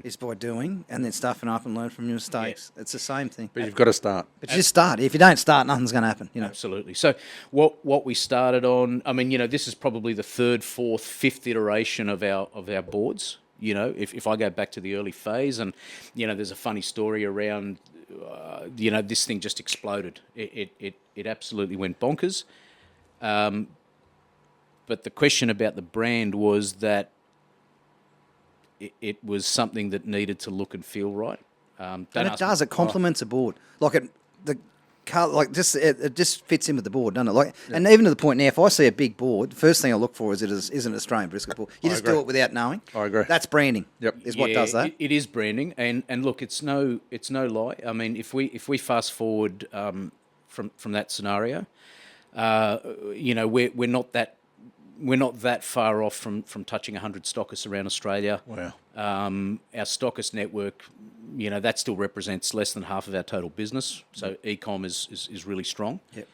is by doing and then stuffing up and learn from your mistakes. It's the same thing. But you've got to start. But just start. If you don't start, nothing's going to happen. Absolutely. So what we started on, this is probably the 3rd, 4th, 5th iteration of our boards. If I go back to the early phase, and there's a funny story around, this thing just exploded. It absolutely went bonkers. But the question about the brand was that it was something that needed to look and feel right. And it does. It complements a board. It just fits in with the board, doesn't it? And even to the point now, if I see a big board, the first thing I look for is an Australian brisket board. You just do it without knowing. I agree. That's branding. Yep. Is what does that. It is branding, and look, it's no lie. If we fast forward from that scenario, we're not that far off from touching 100 stockists around Australia. Wow. Our stockist network, that still represents less than half of our total business. So e-com is really strong. Yep.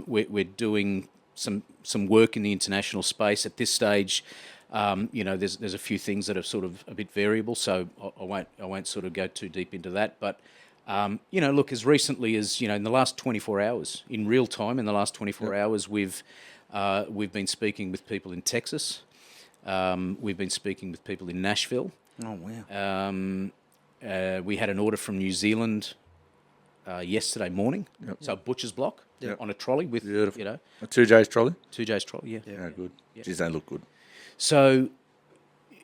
We're doing some work in the international space at this stage. There's a few things that are sort of a bit variable, so I won't sort of go too deep into that. But look, as recently as in the last 24 hours, in real time, in the last 24 hours, we've We've been speaking with people in Texas. We've been speaking with people in Nashville. Oh, wow. We had an order from New Zealand yesterday morning. So a butcher's block on a trolley with, Beautiful. you know, A 2J's trolley? 2J's trolley, yeah. Yeah, good. Geez, they look good. So,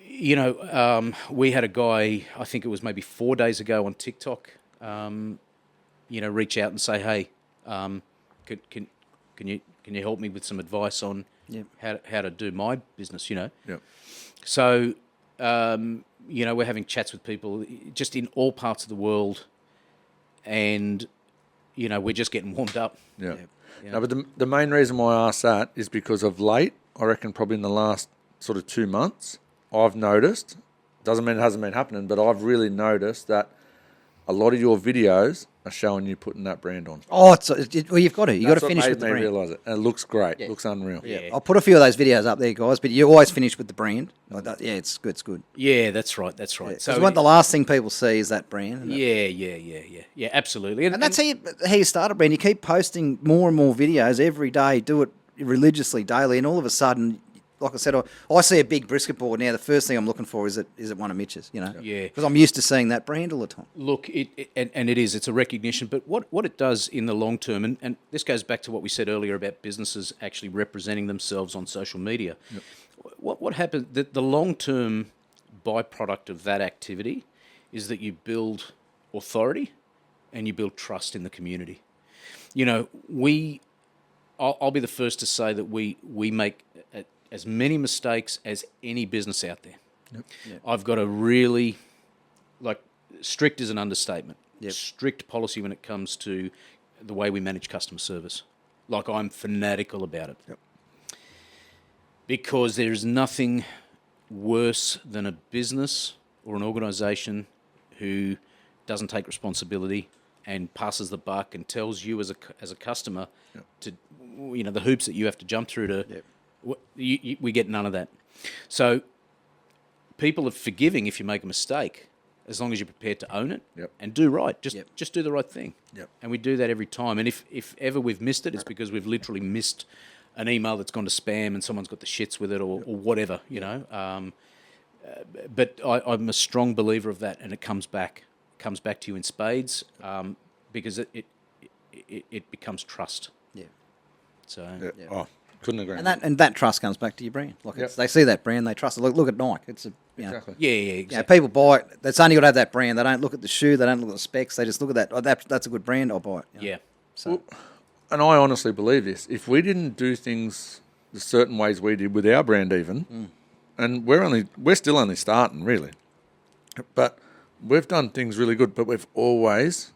you know, we had a guy, I think it was maybe 4 days ago on TikTok, you know, reach out and say, hey, can you help me with some advice on how to do my business, you know? Yep. So, you know, we're having chats with people just in all parts of the world, and, you know, we're just getting warmed up. Yeah. Yeah. No, but the main reason why I asked that is because of late, I reckon probably in the last sort of 2 months, I've noticed, doesn't mean it hasn't been happening, but I've really noticed that a lot of your videos are showing you putting that brand on. Oh, well, you've got to. You've got to finish with the That's what made me brand. realise it. And it looks great. It looks unreal. Yeah. I'll put a few of those videos up there, guys, but you always finish with the brand. Like that. Yeah, it's good. It's good. Yeah, that's right. That's right. So what the last thing people see is that brand. isn't it? Yeah, absolutely. And that's how you start a brand. You keep posting more and more videos every day. Do it religiously daily, and all of a sudden, like I said, I see a big brisket board now. The first thing I'm looking for is it one of Mitch's, you know? Yeah. Because I'm used to seeing that brand all the time. Look, it's a recognition, but what it does in the long term, and this goes back to what we said earlier about businesses actually representing themselves on social media. Yep. What happens, the long-term byproduct of that activity is that you build authority and you build trust in the community. You know, I'll be the first to say that we make as many mistakes as any business out there. Yep. Yep. I've got a really, strict is an understatement. Yep. Strict policy when it comes to the way we manage customer service. I'm fanatical about it. Yep. Because there's nothing worse than a business or an organisation who doesn't take responsibility and passes the buck and tells you as a customer to, you know, the hoops that you have to jump through to. Yep. We get none of that. So people are forgiving if you make a mistake, as long as you're prepared to own it and do right. Just do the right thing. Yep. And we do that every time. And if ever we've missed it, it's because we've literally missed an email that's gone to spam and someone's got the shits with it or whatever, you know. But I'm a strong believer of that, and it comes back to you in spades because it becomes trust. Yeah. So. Yeah. Oh. Couldn't agree. And that trust comes back to your brand. They see that brand, they trust it. Look at Nike. It's exactly. Yeah, exactly. You know, people buy it. That's only got to have that brand. They don't look at the shoe. They don't look at the specs. They just look at that. Oh, that's a good brand. I'll buy it. You know? Yeah. So. Well, and I honestly believe this. If we didn't do things the certain ways we did with our brand, and we're still only starting really, but we've done things really good. But it's always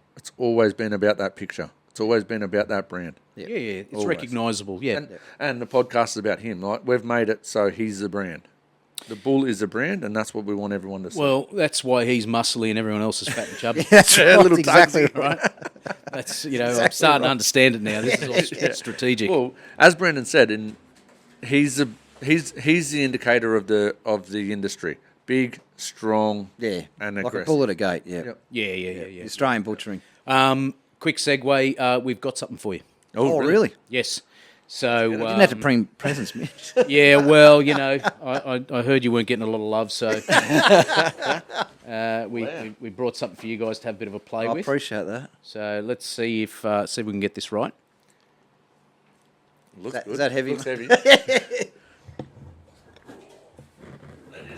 been about that picture. It's always been about that brand. Yeah. It's recognisable. Yeah. And the podcast is about him. We've made it so he's the brand. The bull is a brand, and that's what we want everyone to see. Well, that's why he's muscly and everyone else is fat and chubby. That's right. little Exactly right. That's, you know, exactly I'm starting to understand it now. This is all strategic. Well, as Brendan said, he's the indicator of the industry. Big, strong, and aggressive. Like a bull at a gate. Yeah. Yep. Yeah. Australian butchering. Quick segue. We've got something for you. Oh, really? Yes. So you didn't have to bring presents, Mitch. Yeah, well, you know, I heard you weren't getting a lot of love, so we brought something for you guys to have a bit of a play with. I appreciate that. So let's see if we can get this right. Looks good. Is that heavy? Looks heavy. That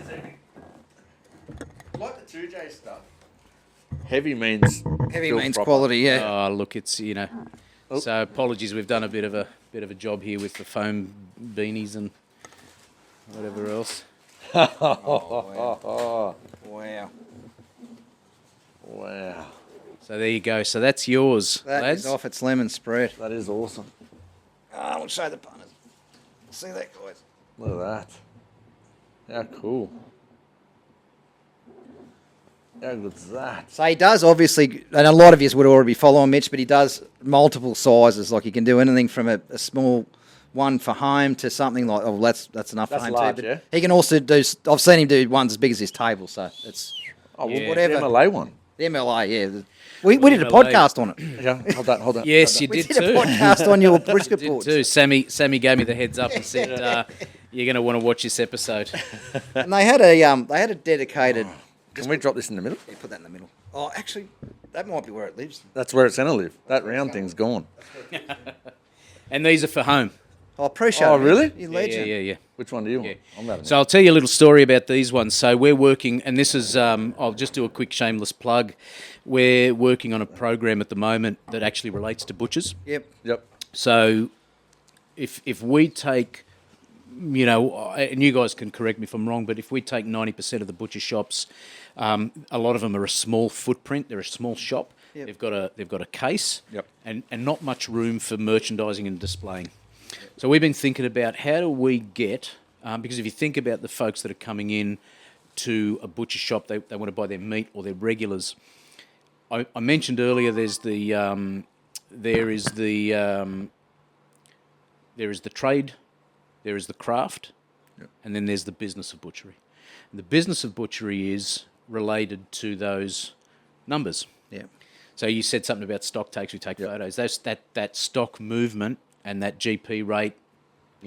is heavy. Like the 2J stuff. Heavy means quality. Yeah. Oh, look, it's, you know. Oh. So apologies, we've done a bit of a job here with the foam beanies and whatever else. Wow. So there you go. So that's yours, That lads. is off its lemon spread. That is awesome. I will show the punters. See that, guys? Look at that. How cool. How good's that? So he does, obviously, and a lot of you would already be following Mitch, but he does multiple sizes. Like, he can do anything from a small one for home to something like, oh, that's enough That's for home large, too. yeah? He can also do, I've seen him do ones as big as his table, so it's Oh, well, Yeah. whatever. Malay one. The MLA, yeah. We did a MLA. podcast on it. Yeah, hold that. Yes, you We did did a too. podcast on your brisket Did boards. too. Sammy gave me the heads up and said, "You're going to want to watch this episode." And they had a dedicated. Can we drop this in the middle? Yeah, put that in the middle. Oh, actually, that might be where it lives. That's where it's going to live. That round thing's gone. And these are for home. I appreciate it. Oh, man. really? You Yeah, legend. yeah. Which one do you want? I'm having So I'll tell you a little story about these ones. So we're working, and this is, I'll just do a quick shameless plug. We're working on a program at the moment that actually relates to butchers. Yep. Yep. So if we take, and you guys can correct me if I'm wrong, but if we take 90% of the butcher shops, a lot of them are a small footprint. They're a small shop. Yep. They've got a case. Yep. And not much room for merchandising and displaying. So we've been thinking about how do we get, because if you think about the folks that are coming in to a butcher shop, they want to buy their meat or their regulars. I mentioned earlier there is the trade, there is the craft, and then there's the business of butchery. And the business of butchery is related to those numbers. Yeah. So you said something about stock takes, we take photos. That stock movement and that GP rate,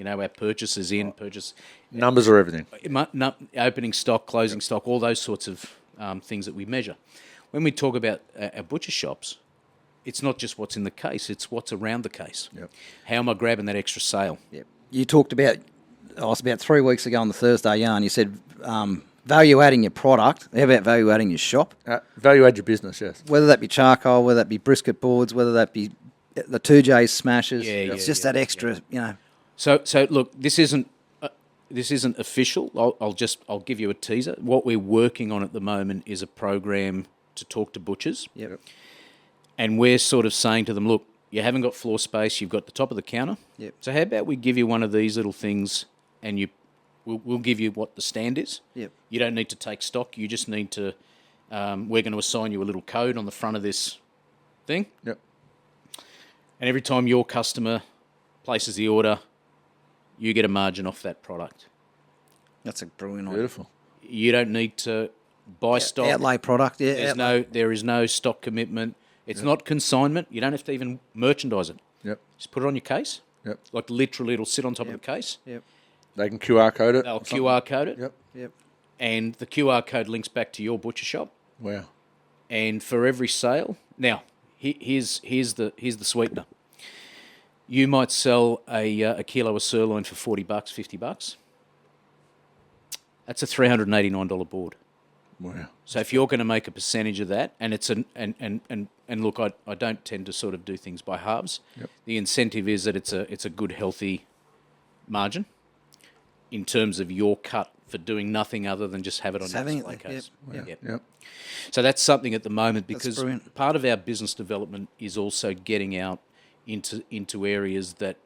our purchases in, Numbers are everything. opening stock, closing stock, all those sorts of things that we measure. When we talk about our butcher shops, it's not just what's in the case, it's what's around the case. Yep. How am I grabbing that extra sale? Yep. You talked about, it was about 3 weeks ago on the Thursday yarn, you said value adding your product. How about value adding your shop? Value add your business, yes. Whether that be charcoal, whether that be brisket boards, whether that be the 2J's smashes. It's just that extra, So look, this isn't official. I'll give you a teaser. What we're working on at the moment is a program to talk to butchers. Yep. And we're sort of saying to them, look, you haven't got floor space, you've got the top of the counter. Yep. So how about we give you one of these little things and we'll give you what the stand is. Yep. You don't need to take stock, you just need to, we're going to assign you a little code on the front of this thing. Yep. And every time your customer places the order, you get a margin off that product. That's a brilliant idea. Beautiful. You don't need to buy stock. Outlay product, yeah. There is no stock commitment. It's not consignment. You don't have to even merchandise it. Yep. Just put it on your case. Yep. Like literally, it'll sit on top of the case. Yep. They can QR code it. They'll or something. QR code it. Yep. Yep. And the QR code links back to your butcher shop. Wow. And for every sale, now here's the sweetener. You might sell a kilo of sirloin for $40, $50. That's a $389 board. Wow. So if you're going to make a percentage of that, and it's and look, I don't tend to sort of do things by halves. Yep. The incentive is that it's a good healthy margin in terms of your cut for doing nothing other than just have it on your having display it, case. yep, Yep. Yep. So that's something at the moment because brilliant. part of our business development is also getting out into areas that,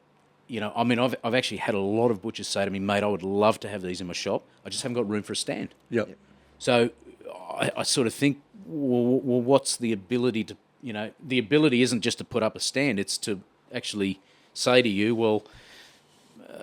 I've actually had a lot of butchers say to me, mate, I would love to have these in my shop. I just haven't got room for a stand. Yep. So I sort of think, well, what's the ability to, the ability isn't just to put up a stand, it's to actually say to you, well,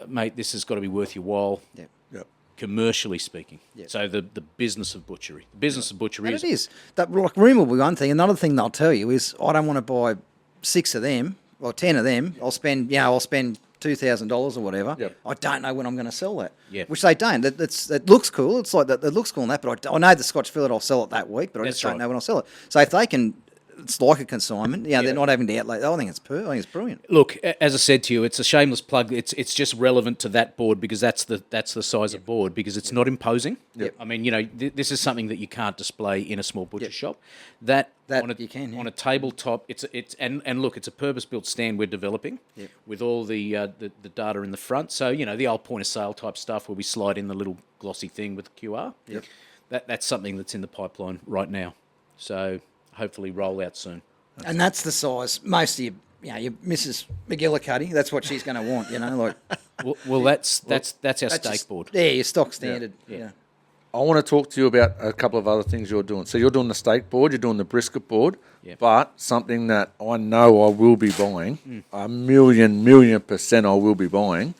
mate, this has got to be worth your while, Yep. Yep. commercially speaking. Yep. So the business of butchery. The business of butchery And is... it is. That, like, room will be one thing. Another thing they'll tell you is, I don't want to buy 6 of them or 10 of them. I'll spend $2,000 or whatever. Yep. I don't know when I'm going to sell that. Yep. Which they don't. It looks cool. It's like that. It looks cool and that. But I know the Scotch fillet I'll sell it that week. But I That's just don't right. know when I'll sell it. So if they can, it's like a consignment. They're not having to outlay. I think it's brilliant. Look, as I said to you, it's a shameless plug. It's just relevant to that board because that's the size of board because it's not imposing. Yep. I mean, this is something that you can't display in a small butcher shop. That on you can, yeah. on a tabletop. It's look, it's a purpose-built stand we're developing with all the data in the front. So the old point of sale type stuff where we slide in the little glossy thing with the QR. Yep. That's something that's in the pipeline right now. So hopefully roll out soon. And that's the size. Most of your Mrs. McGillicuddy, that's what she's going to want, like. Well, that's our steak just- board. Yeah, your stock standard. Yeah. I want to talk to you about a couple of other things you're doing. So you're doing the steak board, you're doing the brisket board, Yep. but something that I know I will be buying, 1,000,000% I will be buying,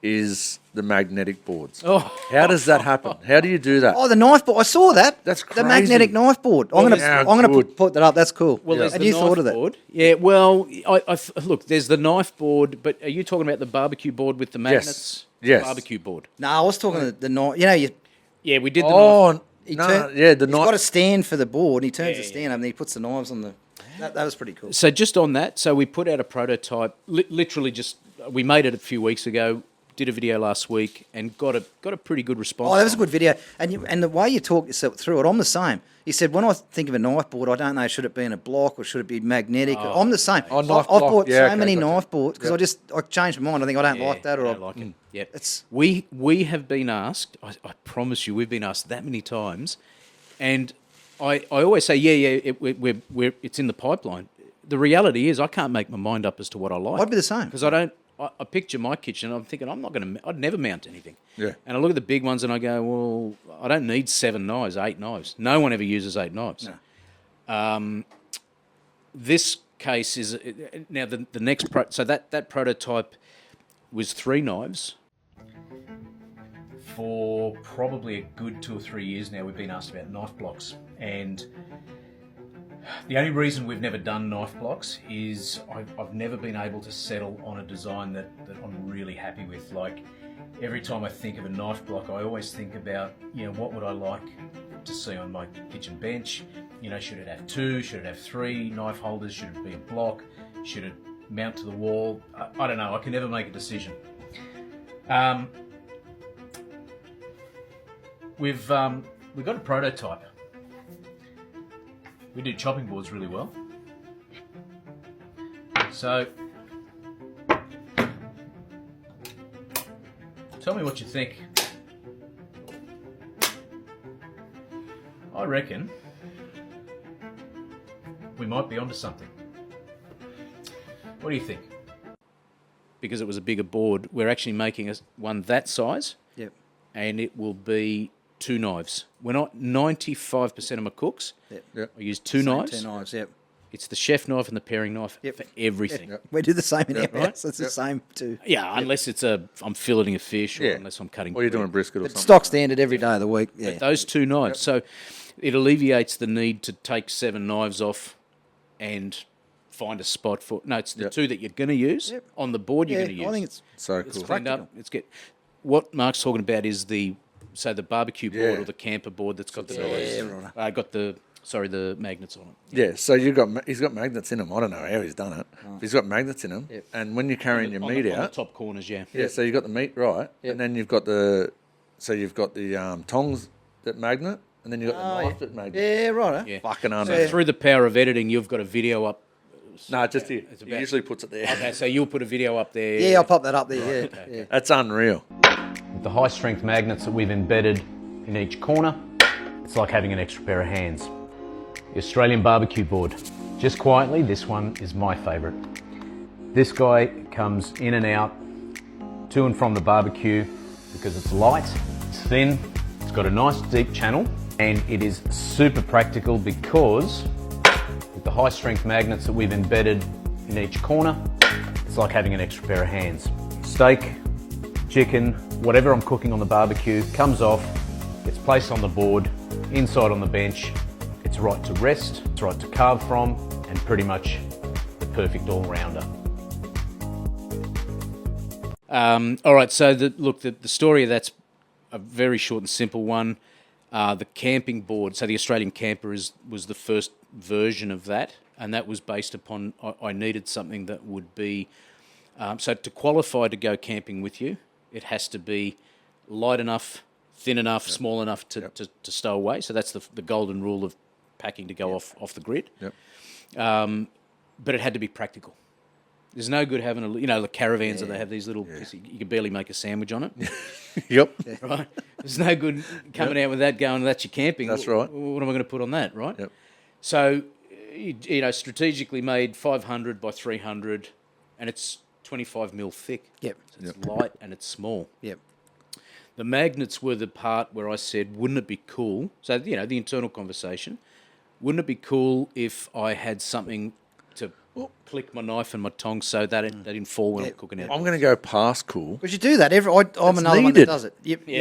is the magnetic boards. Oh. How does that happen? How do you do that? Oh, the knife board. I saw that. That's The crazy. magnetic knife board. I'm yeah, gonna good. put that up. That's cool. Well, there's and the you knife thought of that. board. Yeah, well, look, there's the knife board, but are you talking about the barbecue board with the magnets? Yes. Barbecue board. No, I was talking the knife. You know, Yeah, we did the knife. Oh, he no, yeah, the he's got a knife. stand for the board. And he turns the Yeah, stand up and he puts the knives on the. That was pretty cool. So just on that, so we put out a prototype. Literally, just we made it a few weeks ago. Did a video last week and got a pretty good response. Oh, that was a on it. good video. And the way you talk yourself through it, I'm the same. He said, when I think of a knife board, I don't know, should it be in a block or should it be magnetic? I'm the same. Oh, knife I've block. bought Yeah, so okay, many gotcha. knife boards because I changed my mind. I think I don't like that. Or I don't like it. Yep. It's We have been asked. I promise you, we've been asked that many times, and I always say, it's in the pipeline. The reality is, I can't make my mind up as to what I like. I'd be the same. Because I don't. I picture my kitchen, and I'm thinking I'd never mount anything. Yeah. And I look at the big ones, and I go, well, I don't need 7 knives, 8 knives. No one ever uses 8 knives. No. This case is now the next. So that prototype was 3 knives. For probably a good 2 or 3 years now, we've been asked about knife blocks, and the only reason we've never done knife blocks is I've never been able to settle on a design that I'm really happy with. Like, every time I think of a knife block, I always think about, what would I like to see on my kitchen bench? Should it have 2? Should it have 3 knife holders? Should it be a block? Should it mount to the wall? I don't know. I can never make a decision. We've got a prototype. We do chopping boards really well. So, tell me what you think. I reckon we might be onto something. What do you think? Because it was a bigger board, we're actually making one that size. Yep. And it will be 2 knives. We're not 95% of my cooks. Yep. I use 2 knives. 2 knives, yep. It's the chef knife and the paring knife Yep. for everything. Yep. We do the same in our Right. house. It's the same too. Yeah, unless I'm filleting a fish or Yeah. unless I'm cutting. Or you're doing a bread. brisket or It's something. stock standard every day of the week. Yeah. Those 2 knives. So it alleviates the need to take 7 knives off and find a spot for. No, it's the 2 that you're going to use on the board. You're going to use. I think it's So It's cool. cleaned up. What Mark's talking about is the barbecue board Yeah. or the camper board that's got the Yeah, knives. right. Got the magnets on it. Yeah, so he's got magnets in them. I don't know how he's done it. But he's got magnets in them, and when you're carrying your meat on the out, top corners, yeah. yeah, so you've got the meat right, and then you've got the tongs that magnet, and then you've got the knife that magnet. Yeah, right. Yeah. Fucking So unreal. through the power of editing, you've got a video up. No, just here. It's He about- usually puts it there. Okay, so you'll put a video up there. Yeah, I'll pop that up there. Yeah. That's unreal. With the high strength magnets that we've embedded in each corner, it's like having an extra pair of hands. The Australian BBQ board. Just quietly, this one is my favourite. This guy comes in and out, to and from the barbecue, because it's light, it's thin, it's got a nice deep channel, and it is super practical because with the high strength magnets that we've embedded in each corner, it's like having an extra pair of hands. Steak, chicken, whatever I'm cooking on the barbecue comes off, gets placed on the board, inside on the bench. It's right to rest, it's right to carve from, and pretty much the perfect all-rounder. All right, so the story of that's a very short and simple one. The camping board, so the Australian camper was the first version of that, and that was based upon I needed something that would be, so to qualify to go camping with you, it has to be light enough, thin enough, small enough to stow away. So that's the golden rule of packing to go off the grid. Yep. But it had to be practical. There's no good having the caravans that they have these little. You can barely make a sandwich on it. Yep. Right. There's no good coming out with that going. That's your camping. That's right. What am I going to put on that? Right. Yep. So, strategically made 500 by 300, and it's 25 mil thick. Yep. So it's light and it's small. Yep. The magnets were the part where I said, wouldn't it be cool? So, the internal conversation, wouldn't it be cool if I had something to click my knife and my tongs so that they didn't fall when I'm cooking out. I'm going to go past cool. Because you do that. I'm another one that needed. does it.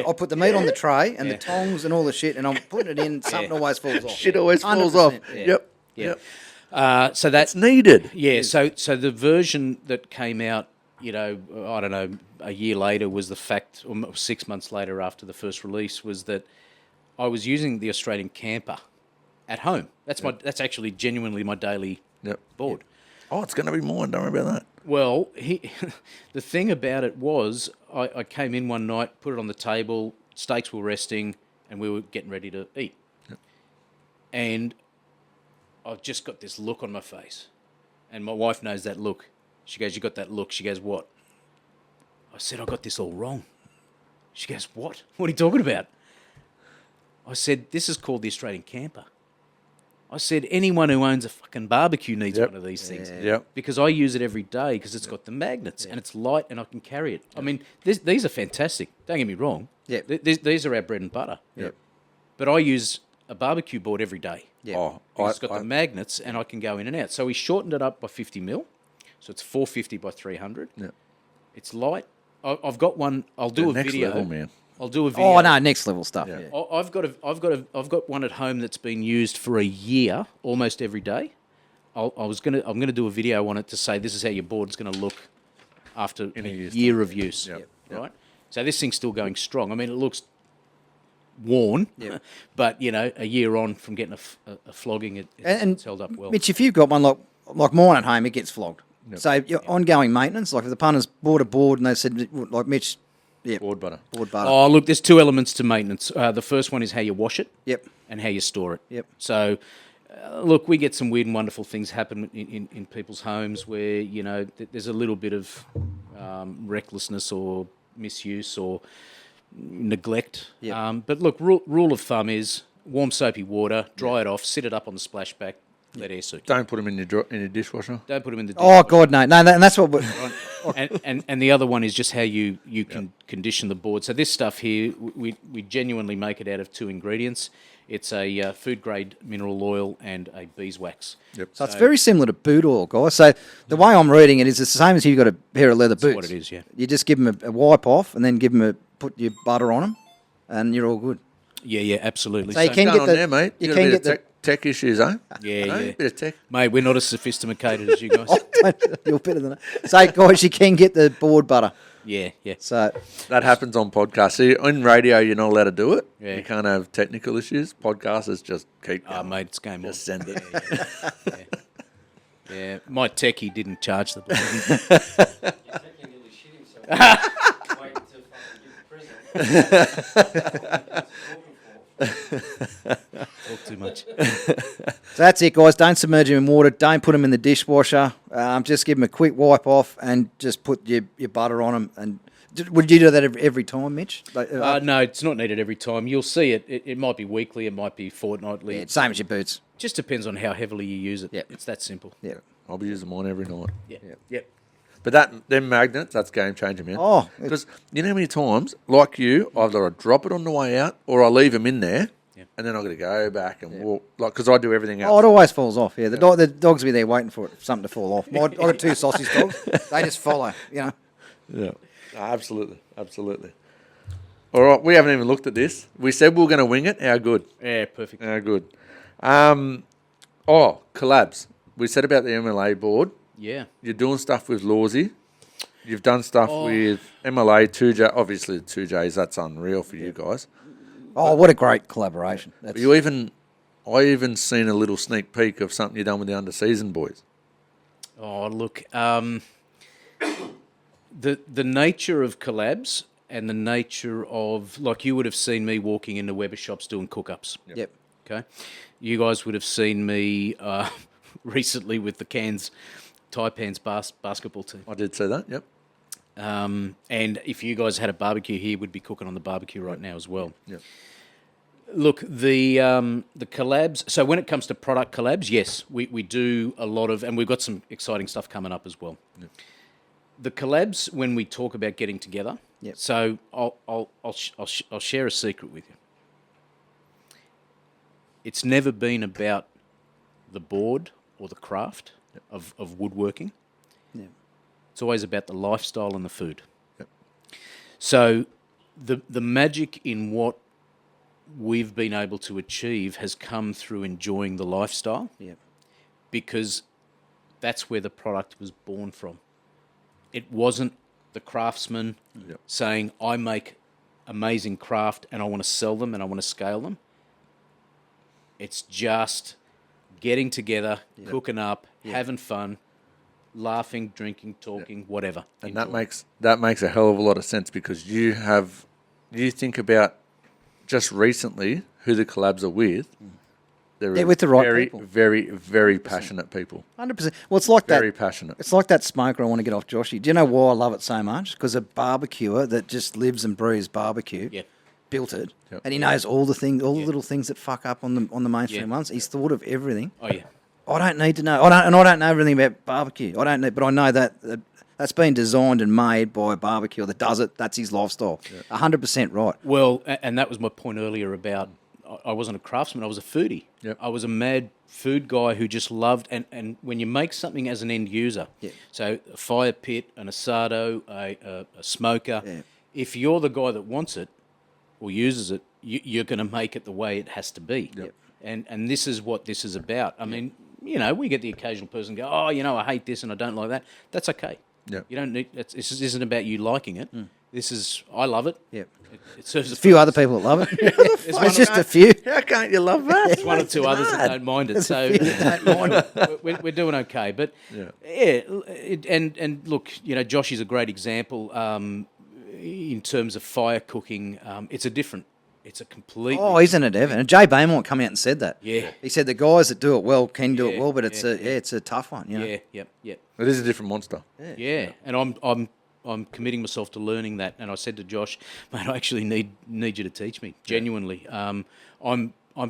I put the meat on the tray and the tongs and all the shit, and I'm putting it in. Something always falls off. Shit always falls off. 100%. Yep. So that's Needed. Yeah, so the version that came out, I don't know, a year later was the fact, or 6 months later after the first release, was that I was using the Australian camper at home. That's actually genuinely my daily board. Oh, it's going to be more. Don't worry about that. Well, the thing about it was I came in one night, put it on the table, steaks were resting, and we were getting ready to eat. Yep. And I've just got this look on my face. And my wife knows that look. She goes, "You got that look?" She goes, "What?" I said, "I got this all wrong." She goes, "What? What are you talking about?" I said, "This is called the Australian camper." I said, anyone who owns a fucking barbecue needs one of these things. Yep. Because I use it every day because it's got the magnets and it's light and I can carry it. I mean, these are fantastic. Don't get me wrong. Yeah. These are our bread and butter. Yep. But I use a barbecue board every day. Yeah. Oh, It's got the magnets and I can go in and out. So we shortened it up by 50 mil. So it's 450 by 300. Yeah. It's light. I've got one. I'll do a next video. level, man. I'll do a video. Oh no, next level stuff. Yeah. Yeah. I've got one at home that's been used for a year, almost every day. I'm gonna do a video on it to say this is how your board's gonna look after a year of use. Yep. Right. So this thing's still going strong. I mean, it looks worn, but a year on from getting a flogging, it's held up well. Mitch, if you've got one like mine at home, it gets flogged. Yep. So your ongoing maintenance, like if the punters bought a board and they said, like Mitch. Yeah, Board butter. Oh, look, there's two elements to maintenance. The first one is how you wash it. Yep. And how you store it. Yep. So, look, we get some weird and wonderful things happen in people's homes where, there's a little bit of recklessness or misuse or neglect. Yep. But look, rule of thumb is warm soapy water, dry it off, sit it up on the splashback, let air circulate. Don't put them in your dishwasher. Don't put them in the dishwasher. Oh God, no, and that's what. And the other one is just how you can condition the board. So this stuff here, we genuinely make it out of two ingredients. It's a food grade mineral oil and a beeswax. Yep. So it's very similar to boot oil, guys. So the way I'm reading it is it's the same as you've got a pair of leather boots. That's what it is, yeah. You just give them a wipe off and then put your butter on them, and you're all good. Yeah, absolutely. So you can Going get on the there, mate. You You can got a get bit of tech issues, eh? Yeah. Bit of tech. Mate, we're not as sophisticated as you guys. You're better than that. So guys, you can get the board butter. Yeah. So That happens on podcasts. See, on radio, you're not allowed to do it. Yeah. You can't have technical issues. Podcasters just keep going. Mate, it's game on. Just send it. Yeah, my techie didn't charge the bloody. Nearly shit himself. Waiting to fucking give the present. Talk too much. So that's it, guys. Don't submerge them in water. Don't put them in the dishwasher. Just give them a quick wipe off and just put your butter on them. And would you do that every time, Mitch? No, it's not needed every time. You'll see it. It might be weekly. It might be fortnightly. Yeah, same as your boots. Just depends on how heavily you use it. Yeah. It's that simple. Yeah. I'll be using mine every night. Yeah. But them magnets, that's game changer, man. Oh, because you know how many times, like you, either I drop it on the way out or I leave them in there, and then I've got to go back and walk, like because I do everything else. Oh, it always falls off. Yeah, the dogs will be there waiting for something to fall off. I've got two sausage dogs. They just follow. Yeah, absolutely. All right, we haven't even looked at this. We said we were going to wing it. How good? Yeah, perfect. How good? Collabs. We said about the MLA board. Yeah. You're doing stuff with Lawsy. You've done stuff with MLA, 2J. Obviously, the 2Js, that's unreal for you guys. Oh, what a great collaboration. I even seen a little sneak peek of something you've done with the under-season boys. Oh, look. The nature of collabs and the nature of, like, you would have seen me walking into Weber shops doing cook-ups. Yep. Okay. You guys would have seen me recently with the Taipans basketball team. I did see that, yep. And if you guys had a barbecue here, we'd be cooking on the barbecue right now as well. Yep. Look, the collabs. So when it comes to product collabs, yes, we do a lot of, and we've got some exciting stuff coming up as well. Yep. The collabs, when we talk about getting together. Yep. So I'll share a secret with you. It's never been about the board or the craft. of woodworking. Yeah. It's always about the lifestyle and the food. Yep. So the magic in what we've been able to achieve has come through enjoying the lifestyle. Yeah. Because that's where the product was born from. It wasn't the craftsman saying, I make amazing craft and I want to sell them and I want to scale them. It's just getting together, cooking up, having fun, laughing, drinking, talking, whatever. And Enjoy. that makes a hell of a lot of sense, because you think about just recently who the collabs are with. They're with the right very, people. very, very passionate people. 100%. Well, it's like Very that. passionate. It's like that smoker I want to get off Joshy. Do you know why I love it so much? Because a barbecuer that just lives and breathes barbecue built it, and he knows all the things, all the little things that fuck up on the mainstream ones. He's thought of everything. Oh, yeah. I don't need to know. I don't know everything about barbecue. I don't need, but I know that that's been designed and made by a barbecuer that does it. That's his lifestyle. 100% right. Well, and that was my point earlier about I wasn't a craftsman, I was a foodie. Yep. I was a mad food guy who just loved, and when you make something as an end user, so a fire pit, an asado, a smoker, if you're the guy that wants it or uses it, you're going to make it the way it has to be. Yep. And this is what this is about. I mean, we get the occasional person go, oh, I hate this and I don't like that. That's okay. Yep. You don't need. This isn't about you liking it. This is I love it. Yep. It serves A few other people that love it. It's just a few. How can't you love that? There's one or two others that don't mind it. So we're doing okay. But and look, Josh is a great example in terms of fire cooking. It's a complete. Oh, isn't it, Evan? And Jay Beaumont come out and said that. Yeah. He said the guys that do it well can do it well, but it's a tough one. Yep. It is a different monster. Yeah. And I'm committing myself to learning that. And I said to Josh, mate, I actually need you to teach me genuinely. I'm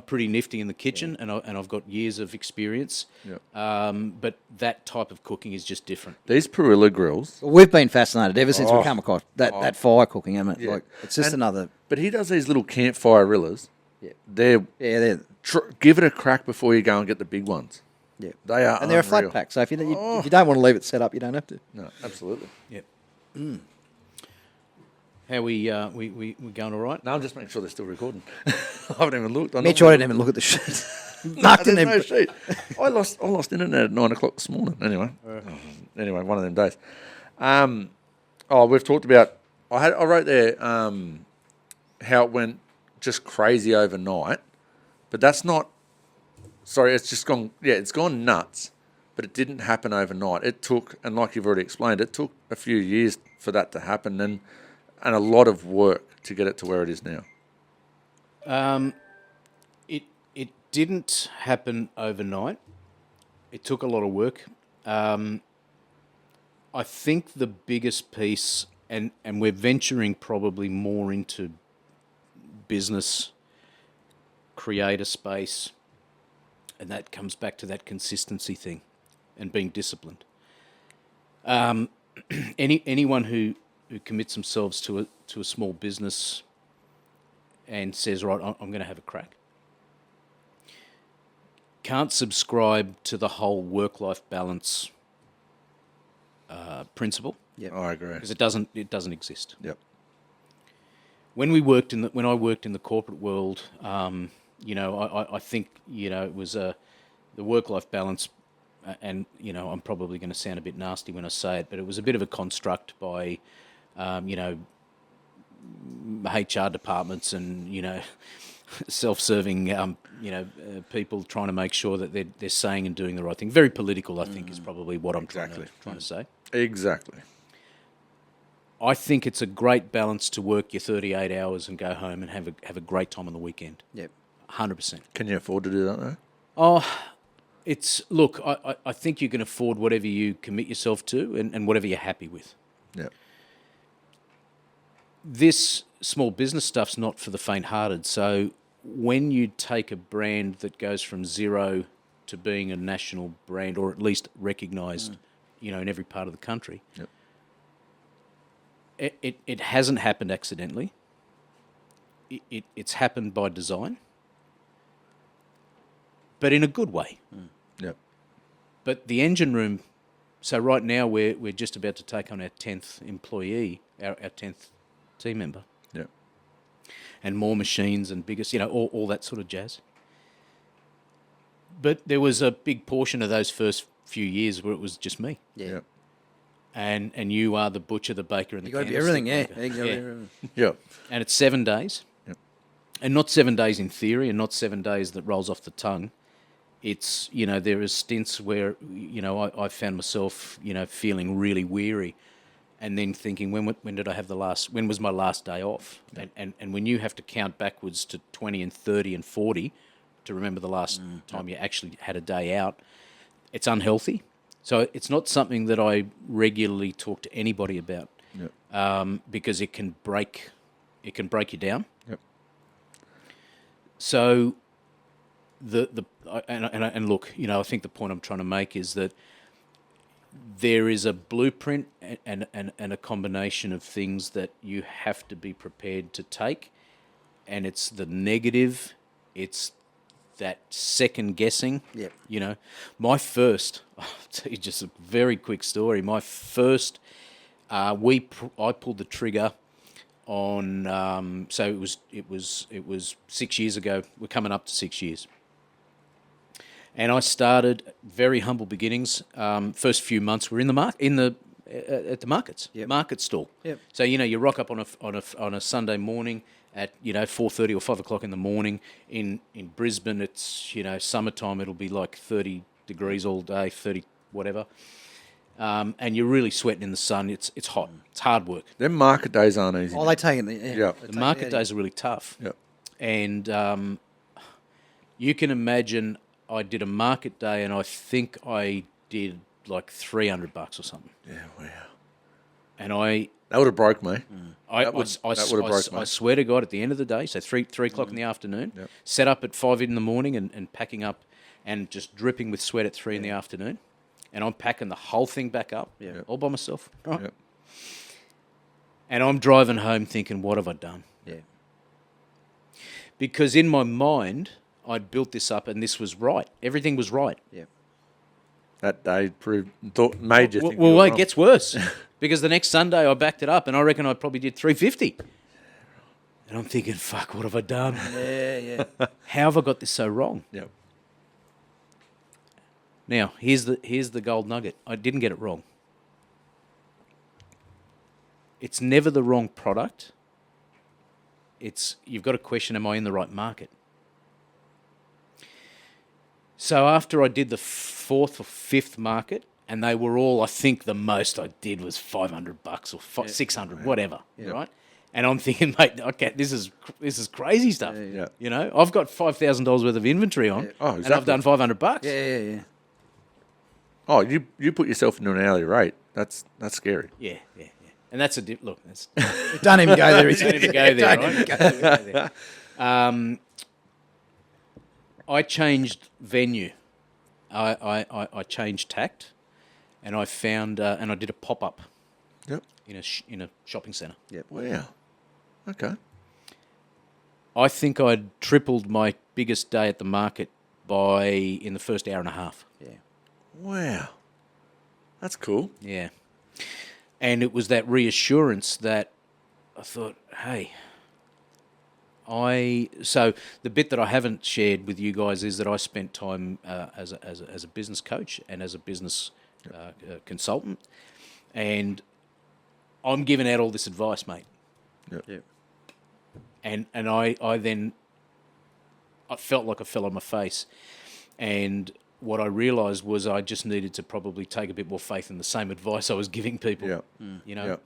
pretty nifty in the kitchen, and I've got years of experience. But that type of cooking is just different. These Perilla grills. We've been fascinated ever since we come across that fire cooking. I mean, Yeah. like it's just another. But he does these little campfire rillas. Yeah. They're give it a crack before you go and get the big ones. Yeah, They are, and they're a flat unreal. pack. So if you don't want to leave it set up, you don't have to. No, absolutely. Yep. How we going all right? No, I'm just making sure they're still recording. I haven't even looked. Mitch, I didn't even look at the sheet. Mark didn't There's even. no sheet. I lost internet at 9 o'clock this morning. Anyway, one of them days. We've talked about. I wrote there how it went just crazy overnight, but that's not. Sorry, it's just gone. Yeah, it's gone nuts, but it didn't happen overnight. It took, and like you've already explained, it took a few years for that to happen, and a lot of work to get it to where it is now. It didn't happen overnight. It took a lot of work. I think the biggest piece, and we're venturing probably more into business, creator space, and that comes back to that consistency thing and being disciplined. Anyone who commits themselves to a small business and says, right, I'm going to have a crack, can't subscribe to the whole work-life balance principle. Yep. I agree. Because it doesn't exist. Yep. When I worked in the corporate world, I think it was the work-life balance, and I'm probably going to sound a bit nasty when I say it, but it was a bit of a construct by HR departments and self-serving people trying to make sure that they're saying and doing the right thing. Very political, I think, is probably what I'm trying to say. Exactly. I think it's a great balance to work your 38 hours and go home and have a great time on the weekend. Yep. 100%. Can you afford to do that though? Oh, look, I think you can afford whatever you commit yourself to and whatever you're happy with. Yeah. This small business stuff's not for the faint-hearted. So when you take a brand that goes from zero to being a national brand, or at least recognised, in every part of the country, it hasn't happened accidentally. It's happened by design, but in a good way. Yep. But the engine room, so right now we're just about to take on our 10th employee, our 10th team member. Yeah. And more machines and biggest, all that sort of jazz. But there was a big portion of those first few years where it was just me. Yeah. And you are the butcher, the baker, and the You got to be candlestick everything, yeah. maker. You gotta be everything. Yeah. And it's 7 days. Yep. And not 7 days in theory, and not 7 days that rolls off the tongue. It's, there are stints where, I found myself, feeling really weary and then thinking, when did I have when was my last day off? Yep. And when you have to count backwards to 20 and 30 and 40 to remember the last time you actually had a day out, it's unhealthy. So it's not something that I regularly talk to anybody about, because it can break you down. Yep. So and look, I think the point I'm trying to make is that there is a blueprint and a combination of things that you have to be prepared to take, and it's the negative, it's that second guessing. Yep. My first, I'll tell you just a very quick story. My first, I pulled the trigger on. So it was 6 years ago. We're coming up to 6 years, and I started very humble beginnings. First few months were at the markets, market stall. Yep. So you rock up on a Sunday morning at 4:30 or 5 o'clock in the morning. In Brisbane, it's summertime. It'll be like 30 degrees all day, 30 whatever, and you're really sweating in the sun. It's hot. It's hard work. Them market days aren't easy. Oh, they take it. Yeah. The market days are really tough. Yeah. And you can imagine I did a market day, and I think I did like $300 or something. Yeah, wow. And that would have broke me. I swear to God, at the end of the day, so 3 o'clock in the afternoon, set up at 5 in the morning and packing up and just dripping with sweat at 3 in the afternoon. And I'm packing the whole thing back up all by myself. Right? Yep. And I'm driving home thinking, what have I done? Yeah. Because in my mind, I'd built this up and this was right. Everything was right. Yeah. That day made you think. Well, it gets worse. Because the next Sunday I backed it up and I reckon I probably did 350. And I'm thinking, fuck, what have I done? Yeah. How have I got this so wrong? Yep. Now, here's the gold nugget. I didn't get it wrong. It's never the wrong product. You've got to question, am I in the right market? So after I did the 4th or 5th market, and they were all, I think the most I did was $500 or $600, whatever, right? And I'm thinking, mate, okay, this is crazy stuff. Yeah. I've got $5,000 worth of inventory on, Oh, and I've done $500. Yeah. Oh, you put yourself into an hourly rate. That's scary. Yeah. And that's look. That's, Don't even go there. don't even go there, right? Don't even go there. I changed venue. I changed tact, and I found and I did a pop up. Yep. In a shopping centre. Yep. Wow. Okay. I think I'd tripled my biggest day at the market in the first hour and a half. Yeah. Wow. That's cool. Yeah. And it was that reassurance that I thought, hey, so the bit that I haven't shared with you guys is that I spent time as a business coach and as a business consultant, and I'm giving out all this advice, mate. Yep. And I then felt like I fell on my face, and what I realised was I just needed to probably take a bit more faith in the same advice I was giving people. Yeah. Yeah.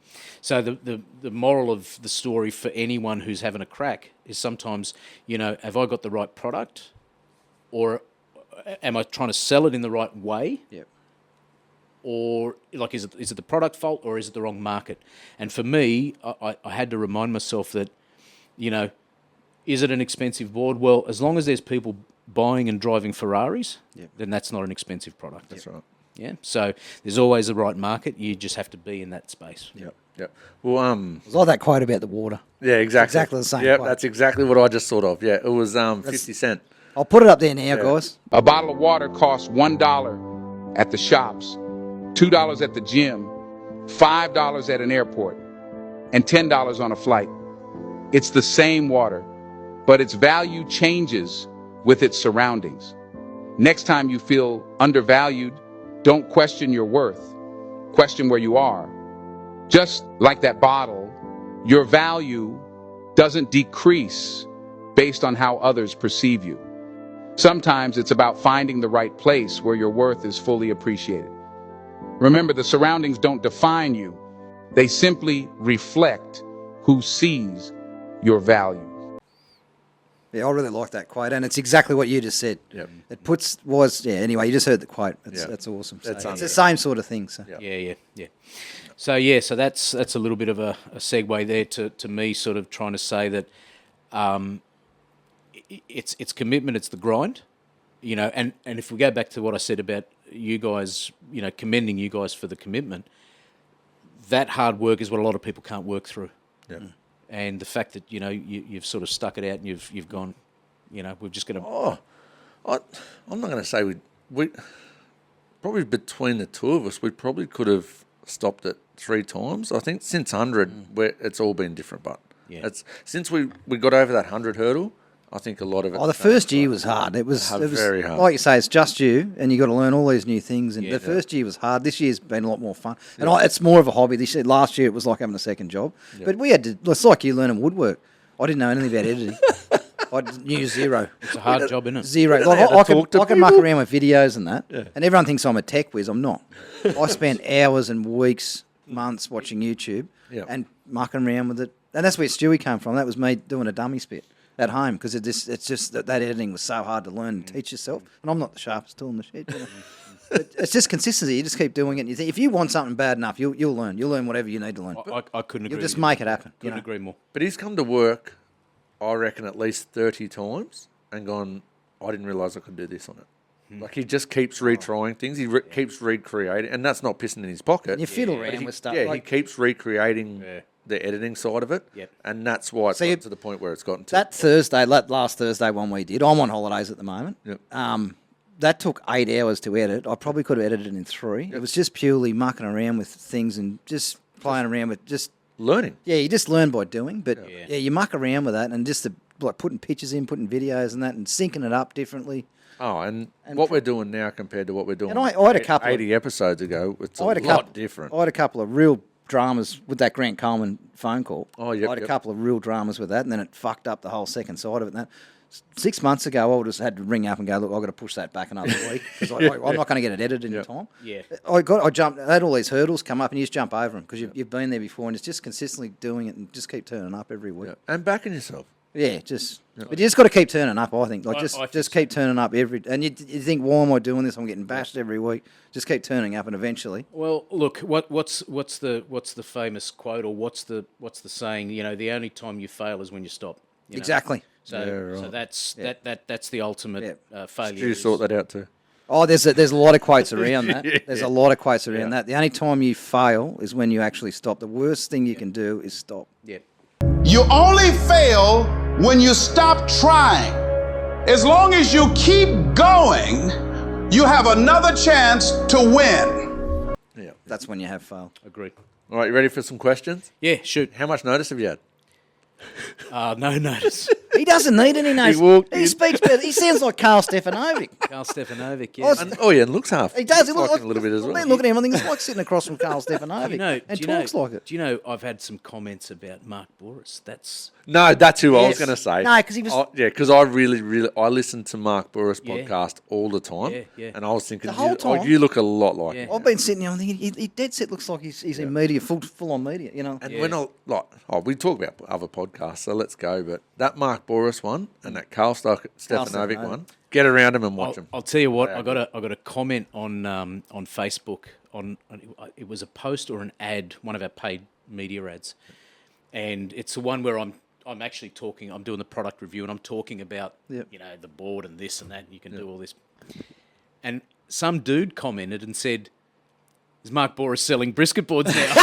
So the moral of the story for anyone who's having a crack is sometimes, have I got the right product, or am I trying to sell it in the right way? Yep. Or is it the product fault, or is it the wrong market? And for me, I had to remind myself that, is it an expensive board? Well, as long as there's people buying and driving Ferraris, then that's not an expensive product. That's right. Yeah. So there's always the right market. You just have to be in that space. Yep. Well, It's like that quote about the water. Yeah, exactly. Exactly the same Yeah, quote. that's exactly what I just thought of. Yeah, it was 50 cent. I'll put it up there now, guys. A bottle of water costs $1. at the shops, $2 at the gym, $5 at an airport, and $10 on a flight. It's the same water, but its value changes with its surroundings. Next time you feel undervalued, don't question your worth. Question where you are. Just like that bottle, your value doesn't decrease based on how others perceive you. Sometimes it's about finding the right place where your worth is fully appreciated. Remember, the surroundings don't define you. They simply reflect who sees your value. Yeah, I really like that quote, and it's exactly what you just said. Yep. Anyway, you just heard the quote. That's awesome. So it's the same sort of thing. So. Yeah. So that's a little bit of a segue there to me sort of trying to say that it's commitment, it's the grind, and if we go back to what I said about you guys, commending you guys for the commitment, that hard work is what a lot of people can't work through. Yeah. And the fact that you've sort of stuck it out and you've gone, we've just got to. I'm not going to say we probably between the two of us, we probably could have stopped it 3 times. I think since 100, where it's all been different, but it's since we got over that 100 hurdle. I think a lot of it. The first year was hard. It was very hard. Like you say, it's just you, and you got to learn all these new things. And the first year was hard. This year's been a lot more fun, and it's more of a hobby. Last year it was like having a second job, but we had to. It's like you learning woodwork. I didn't know anything about editing. I knew zero. It's a hard job, isn't it? Zero. Like, I can muck around with videos and that, and everyone thinks I'm a tech whiz. I'm not. I spent hours and weeks, months watching YouTube and mucking around with it, and that's where Stewie came from. That was me doing a dummy spit at home because it's just that editing was so hard to learn and teach yourself. And I'm not the sharpest tool in the shed. But it's just consistency. You just keep doing it. And you think, if you want something bad enough, you'll learn. You'll learn whatever you need to learn. I couldn't agree. You'll just make it happen. Couldn't agree more. But he's come to work, I reckon, at least 30 times and gone, I didn't realise I could do this on it. Like, he just keeps retrying things. He keeps recreating. And that's not pissing in his pocket. And you fiddle around with stuff. Yeah, he keeps recreating the editing side of it. Yep. And that's why it's gotten to the point where it's gotten to. That last Thursday one we did, I'm on holidays at the moment. Yep. That took 8 hours to edit. I probably could have edited it in 3. It was just purely mucking around with things and just playing around with just... learning. Yeah, you just learn by doing. But, you muck around with that and just like putting pictures in, putting videos and that and syncing it up differently. Oh, and what we're doing now compared to what we're doing And I had a couple 80 episodes ago, it's a lot different. I had a couple of real dramas with that Grant Coleman phone call. Oh, yep, I had a couple of real dramas with that, and then it fucked up the whole second side of it. And that 6 months ago, I would have had to ring up and go, look, I've got to push that back another week because I'm not going to get it edited in time. Yeah. I had all these hurdles come up, and you just jump over them because you've been there before, and it's just consistently doing it and just keep turning up every week. Yeah. And backing yourself. Yeah, but you just got to keep turning up. I think, just keep turning up and you think, why am I doing this? I'm getting bashed every week. Just keep turning up, and eventually. Well, look, what's the famous quote, or what's the saying? The only time you fail is when you stop. Exactly. So that's that's the ultimate failure. You sort that out too. Oh, there's a lot of quotes around that. There's a lot of quotes around that. The only time you fail is when you actually stop. The worst thing you can do is stop. Yeah. You only fail when you stop trying. As long as you keep going, you have another chance to win. Yeah. That's when you have failed. Agreed. All right, you ready for some questions? Yeah, shoot. How much notice have you had? No notice. He doesn't need any notice. He speaks better. He sounds like Carl Stefanovic. Carl Stefanovic, yeah. And looks half. He does. He looks looks like a little bit as well. Man, look at him. I think it's like sitting across from Carl Stefanovic. And talks like it. Do you know I've had some comments about Mark Boris? No, that's who I was going to say. No, because he was... because I really I listen to Mark Boris podcast all the time. Yeah. And I was thinking, The whole time. you look a lot like him. I've been sitting there and thinking, he dead set looks like he's in media, full on media, And we're not we talk about other podcasts, so let's go. But that Mark Boris one and that Carl Stefanovic one, get around him and watch them. I'll tell you what, I got a comment on Facebook it was a post or an ad, one of our paid media ads, and it's the one where I'm actually talking. I'm doing the product review and I'm talking about the board and this and that. And you can do all this, and some dude commented and said, Is Mark Boris selling brisket boards now?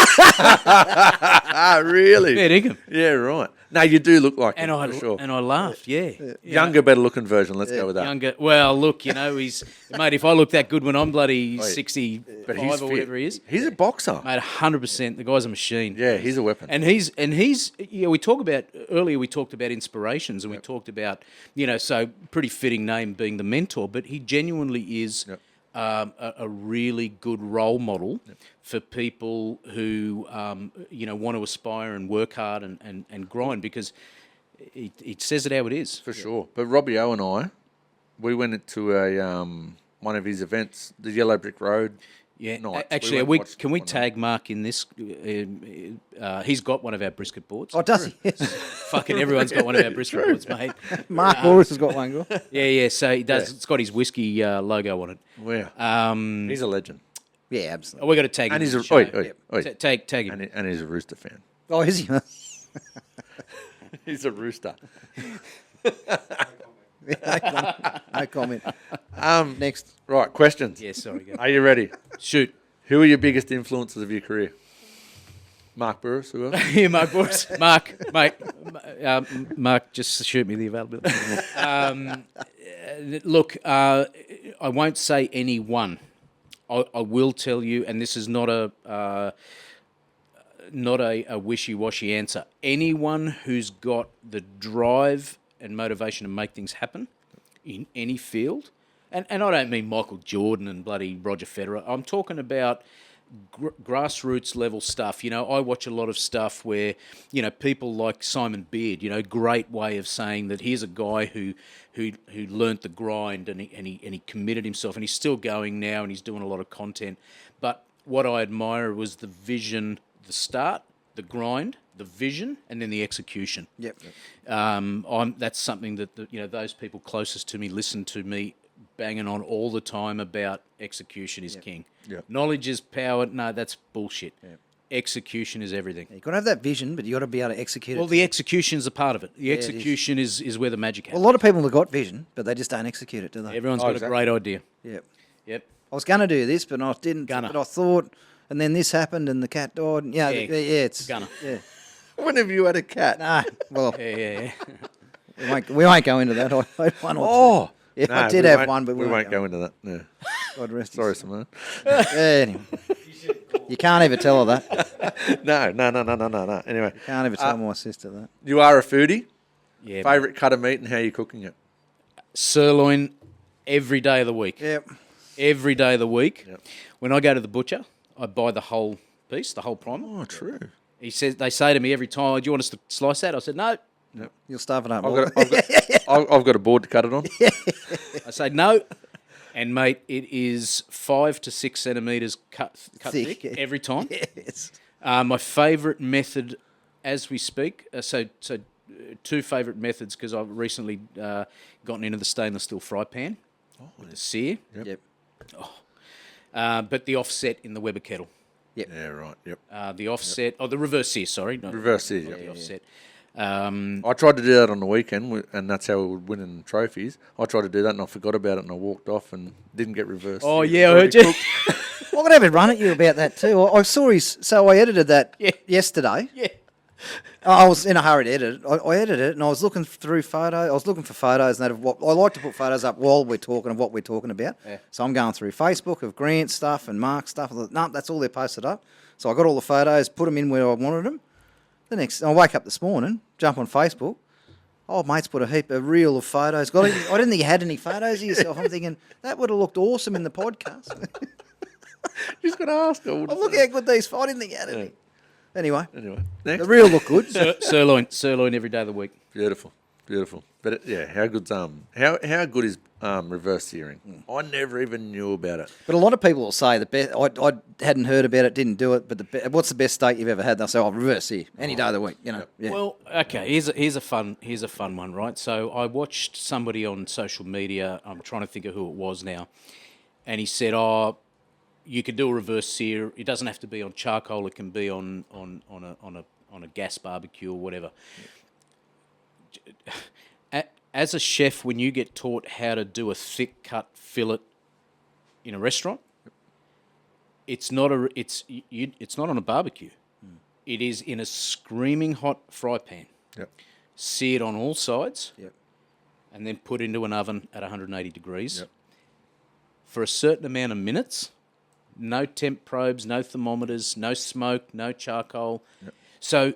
Really? Fair dinkum. Yeah, right. No, you do look like And him, I for sure. and I laughed. Yeah. Younger, better looking version. Let's go with that. Younger. Well, look, he's mate. If I look that good when I'm bloody Wait, 65 But he's or fit. whatever he is, He's a boxer. mate, 100%. The guy's a machine. Yeah, he's a weapon. And he's we talk about earlier. We talked about inspirations, and we talked about so pretty fitting name being the mentor, but he genuinely is a really good role model for people who want to aspire and work hard and grind, because he says it how it is. For sure. But Robbie O and I, we went into a one of his events, the Yellow Brick Road. Yeah, nights. actually, went and watched can we one of tag Mark in this? He's got one of our brisket boards. Oh, does he? Yes. Fucking everyone's got one of our brisket boards, mate. Mark Boris has got one. Girl. Yeah. So he does. It's got his whiskey logo on it. Wow. He's a legend. Yeah, Oh, absolutely. we got to tag him. And he's in a the show. oi. Tag him. And he's a Rooster fan. Oh, is he? He's a Rooster. No comment. Next. Right, questions. Yeah, sorry. Go. Are you ready? Shoot. Who are your biggest influences of your career? Mark Burris, who else? Yeah, Mark Boris. Mark, mate. Mark, just shoot me the availability. Look, I won't say any one. I will tell you, and this is not a wishy-washy answer. Anyone who's got the drive and motivation to make things happen in any field, and I don't mean Michael Jordan and bloody Roger Federer. I'm talking about grassroots level stuff. I watch a lot of stuff where people like Simon Beard. Great way of saying that here's a guy who learnt the grind and he committed himself, and he's still going now, and he's doing a lot of content. But what I admire was the vision, the start, the grind, the vision, and then the execution. Yep. That's something that those people closest to me listen to me banging on all the time about. Execution is king. Yep. Knowledge is power. No, that's bullshit. Yep. Execution is everything. You've got to have that vision, but you've got to be able to execute Well, it. the execution is a part of it. The execution is where the magic happens. Well, a lot of people have got vision, but they just don't execute it, do they? Everyone's got a great idea. Yep. Yep. I was going to do this, but I didn't. But I thought, and then this happened, and the cat died. And, it's Gunner. Yeah. When have you had a cat? Nah. Well, Yeah. we won't go into that. I had one or two. Oh. Yeah, No, I did we have won't- one, but we won't go into that. No. God rest Sorry, his Simone. Yeah, anyway. You can't ever tell her that. No. Anyway, Can't ever tell my sister that. you are a foodie. Yeah. Favorite cut of meat and how you cooking it? Sirloin every day of the week. Yep. Every day of the week. Yep. When I go to the butcher, I buy the whole piece, the whole primer. Oh, true. They say to me every time, "Do you want us to slice that?" I said, "No." You'll starve it up. I've got a board to cut it on. I say no. And mate, it is 5 to 6 centimetres cut thick every time. Yes. My favourite method, as we speak, two favourite methods, because I've recently gotten into the stainless steel fry pan with the sear. Yep. But the offset in the Weber kettle. Yeah, right. Yep. The offset, the reverse sear, sorry. No, Reverse sear, not yep. the offset. I tried to do that on the weekend, and that's how we would win in trophies. I tried to do that, and I forgot about it, and I walked off and didn't get reversed. Oh, yeah, I heard you. I'm going to have a run at you about that too. I saw I edited that yesterday. Yeah. I was in a hurry to edit it. I edited it, and I was looking through photos. I was looking for photos, and I like to put photos up while we're talking of what we're talking about. Yeah. So I'm going through Facebook of Grant stuff and Mark stuff. I thought, no, that's all they're posted up. So I got all the photos, put them in where I wanted them. I wake up this morning, jump on Facebook. Oh, mate's put a reel of photos. I didn't think you had any photos of yourself. I'm thinking, that would have looked awesome in the podcast. Just got to ask her. Oh, look how good these. I didn't think you had any. Anyway, next. the reel look good. Sirloin every day of the week. Beautiful. But how good's how good is reverse searing? I never even knew about it. But a lot of people will say the best. I hadn't heard about it, didn't do it. But what's the best steak you've ever had? They'll say, reverse sear any day of the week. Yeah. Well, okay. Here's a fun one, right? So I watched somebody on social media. I'm trying to think of who it was now, and he said, you can do a reverse sear. It doesn't have to be on charcoal. It can be on a gas barbecue or whatever. As a chef, when you get taught how to do a thick cut fillet in a restaurant, it's not on a barbecue. It is in a screaming hot fry pan. Yep. Seared on all sides. Yep. And then put into an oven at 180 degrees. Yep. For a certain amount of minutes. No temp probes, no thermometers, no smoke, no charcoal. Yep. So,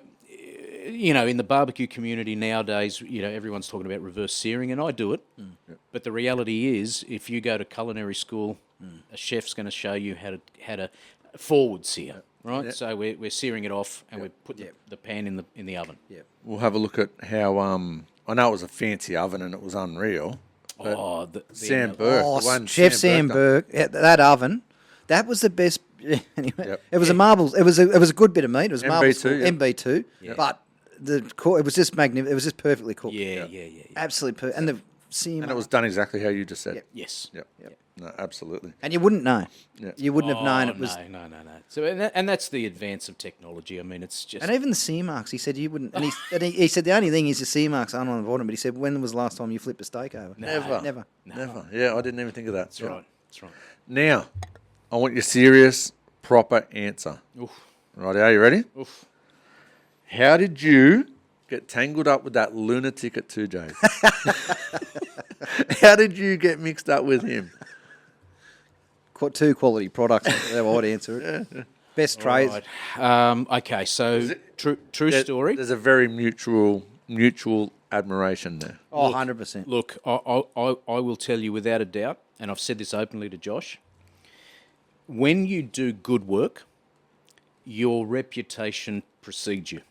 in the barbecue community nowadays, everyone's talking about reverse searing, and I do it. Yep. But the reality is, if you go to culinary school, a chef's going to show you how to forward sear, right? Yep. So we're searing it off, and we put the pan in the oven. Yeah. We'll have a look at how. I know it was a fancy oven and it was unreal. But Sam Burke, the one Chef Sam Burke, that oven, that was the best. Anyway, Yep. it was a marbles. It was a good bit of meat. It was marbles. MB2, yeah. MB2, but it was just magnificent. It was just perfectly cooked. Yeah. Absolutely perfect. And the seam. And it was done exactly how you just said. Yes. Yep. No, absolutely. And you wouldn't know. Yeah. You wouldn't have known it was. No. So and that's the advance of technology. I mean, it's just. And even the sear marks, he said you wouldn't. And he said the only thing is the sear marks aren't on the bottom. But he said, when was the last time you flipped a steak over? Never. Yeah, I didn't even think of that. That's right. Now, I want your serious, proper answer. Oof. Right, are you ready? Oof. How did you get tangled up with that lunatic at 2J's? How did you get mixed up with him? Two quality products. That's how I'd answer it. Best trades. Right. Okay, so true story. There's a very mutual admiration there. Oh, 100%. Look, I will tell you without a doubt, and I've said this openly to Josh, when you do good work, your reputation precedes you.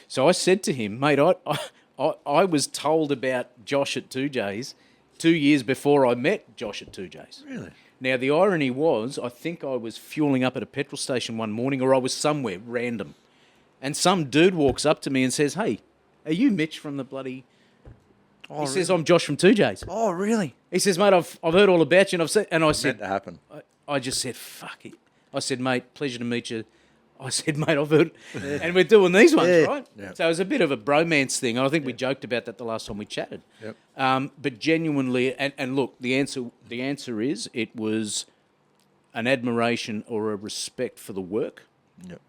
So I said to him, mate, I was told about Josh at 2J's 2 years before I met Josh at 2J's. Really? Now, the irony was, I think I was fueling up at a petrol station one morning, or I was somewhere random, and some dude walks up to me and says, hey, are you Mitch from the bloody... He says, I'm Josh from 2J's. Oh, really? He says, mate, I've heard all about you, and I said... Meant to happen. I just said, fuck it. I said, mate, pleasure to meet you. I said, mate, I've heard... And we're doing these ones, right? Yeah. So it was a bit of a bromance thing. I think we joked about that the last time we chatted. Yep. But genuinely, and look, the answer is it was an admiration or a respect for the work. Yep.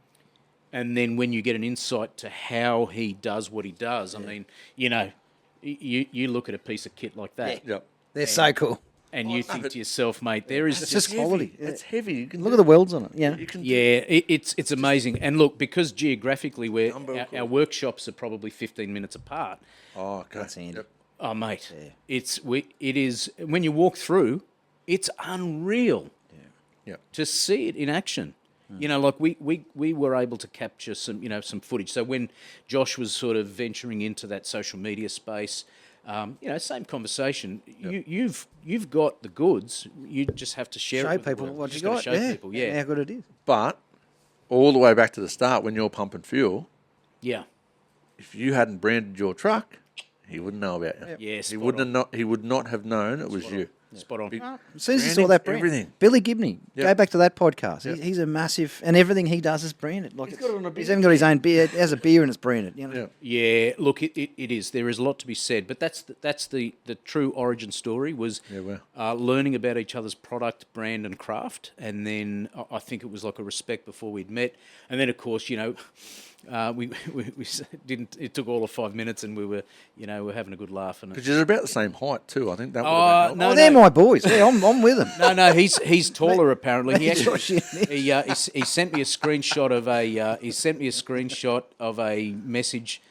And then when you get an insight to how he does what he does, I mean, you look at a piece of kit like that. Yep. They're so cool. And you think to yourself, mate, there is It's just quality. It's heavy. You can Look at the welds on it. Yeah. It's amazing. And look, because geographically our workshops are probably 15 minutes apart. Oh, okay. That's handy. Yep. Oh, mate, it is when you walk through, it's unreal. Yep. To see it in action. Like we were able to capture some footage. So when Josh was sort of venturing into that social media space, same conversation. Yep. You've got the goods. You just have to share Show it with people the world. what you Just gotta got. Show people, How good it is. But all the way back to the start, when you're pumping fuel, Yeah. if you hadn't branded your truck, he wouldn't know about you. Yeah, He spot wouldn't have he would not have known it was you. Spot on. As soon as you saw Branding, that brand, everything. Billy Gibney, Yep. go back to that podcast. Yep. He's a massive, and everything he does is branded. Like He's got it on a he's beer. even got his own beer. He has a beer and it's branded. Yeah. Yeah, look, it is. There is a lot to be said, but that's the true origin story was learning about each other's product, brand, and craft, and then I think it was like a respect before we'd met, and then of course we didn't. It took all of 5 minutes, and we were we're having a good laugh. And Because you're about the same height too. I think that would have been helpful. Oh, they're my boys. Yeah, I'm with them. No, he's taller apparently. He actually he sent me a screenshot of a message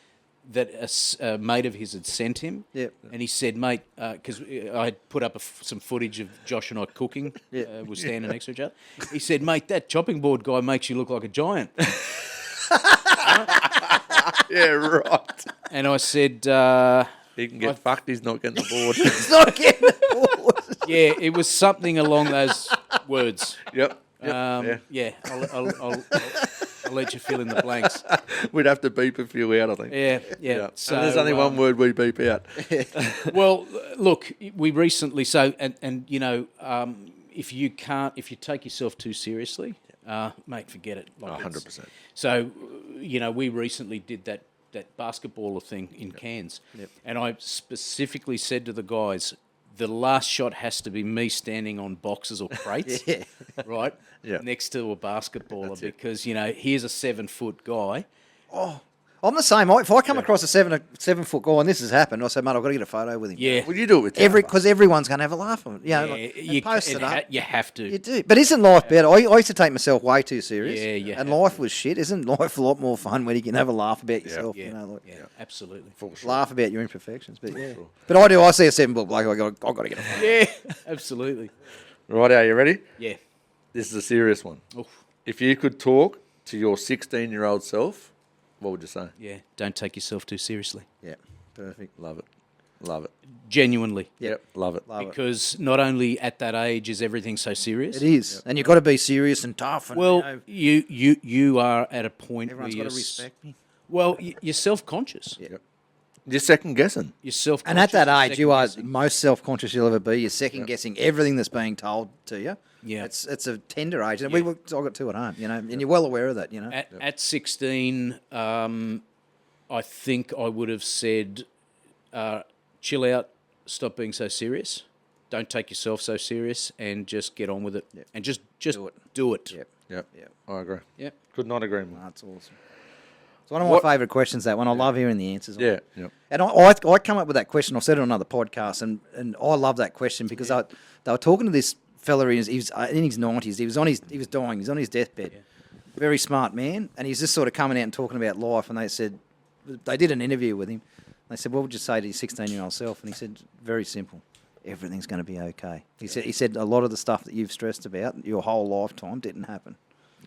that a mate of his had sent him. Yep. And he said, mate, because I had put up some footage of Josh and I cooking. We're standing next to each other. He said, mate, that chopping board guy makes you look like a giant. Yeah, right. And I said, He can get fucked. He's not getting the board. He's not getting the board. yeah, it was something along those words. Yep. Yeah, I'll let you fill in the blanks. We'd have to beep a few out, I think. Yeah. So there's only one word we beep out. Well, look, we recently if you take yourself too seriously, mate, forget it. Like 100%. So, we recently did that basketballer thing in Cairns, and I specifically said to the guys, the last shot has to be me standing on boxes or crates, right, next to a basketballer because, here's a 7-foot guy. I'm the same. If I come across a 7-foot guy and this has happened, I say, mate, I've got to get a photo with him. Yeah. Well, you do it with because everyone's going to have a laugh on it. You post it up. You have to. You do. But isn't life better? I used to take myself way too serious. Yeah, you and have life was shit. Isn't life a lot more fun when you can have a laugh about yourself? Yeah, absolutely. Laugh about your imperfections. But But I see a 7-foot bloke, I've got to get a photo. Yeah, absolutely. Right, are you ready? Yeah. This is a serious one. Oof. If you could talk to your 16-year-old self, what would you say? Yeah, don't take yourself too seriously. Yeah, perfect. Love it. Love it. Genuinely. Yep. Love it. Because not only at that age is everything so serious. It is. And you've got to be serious and tough. And, Well, you are at a point everyone's where got to respect me. Well, you're self-conscious. Yep. You're second guessing. You're self-conscious. And at that age, you are second-guessing. most self-conscious you'll ever be. You're second-guessing everything that's being told to you. Yeah. It's a tender age. And I've got 2 at home, and you're well aware of that, At 16, I think I would have said, chill out, stop being so serious, don't take yourself so serious, and just get on with it. Yep. And just do it. Yep. I agree. Yep. Could not agree more. That's awesome. It's one of my favourite questions, that one. I love hearing the answers. Yeah. Yep. And I come up with that question. I said it on another podcast, and I love that question because they were talking to this fella. He was in his 90s. He was dying. He was on his deathbed. Yeah. Very smart man, and he's just sort of coming out and talking about life. And they did an interview with him. They said, "What would you say to your 16-year-old self?" And he said, "Very simple. Everything's going to be okay." He said a lot of the stuff that you've stressed about your whole lifetime didn't happen.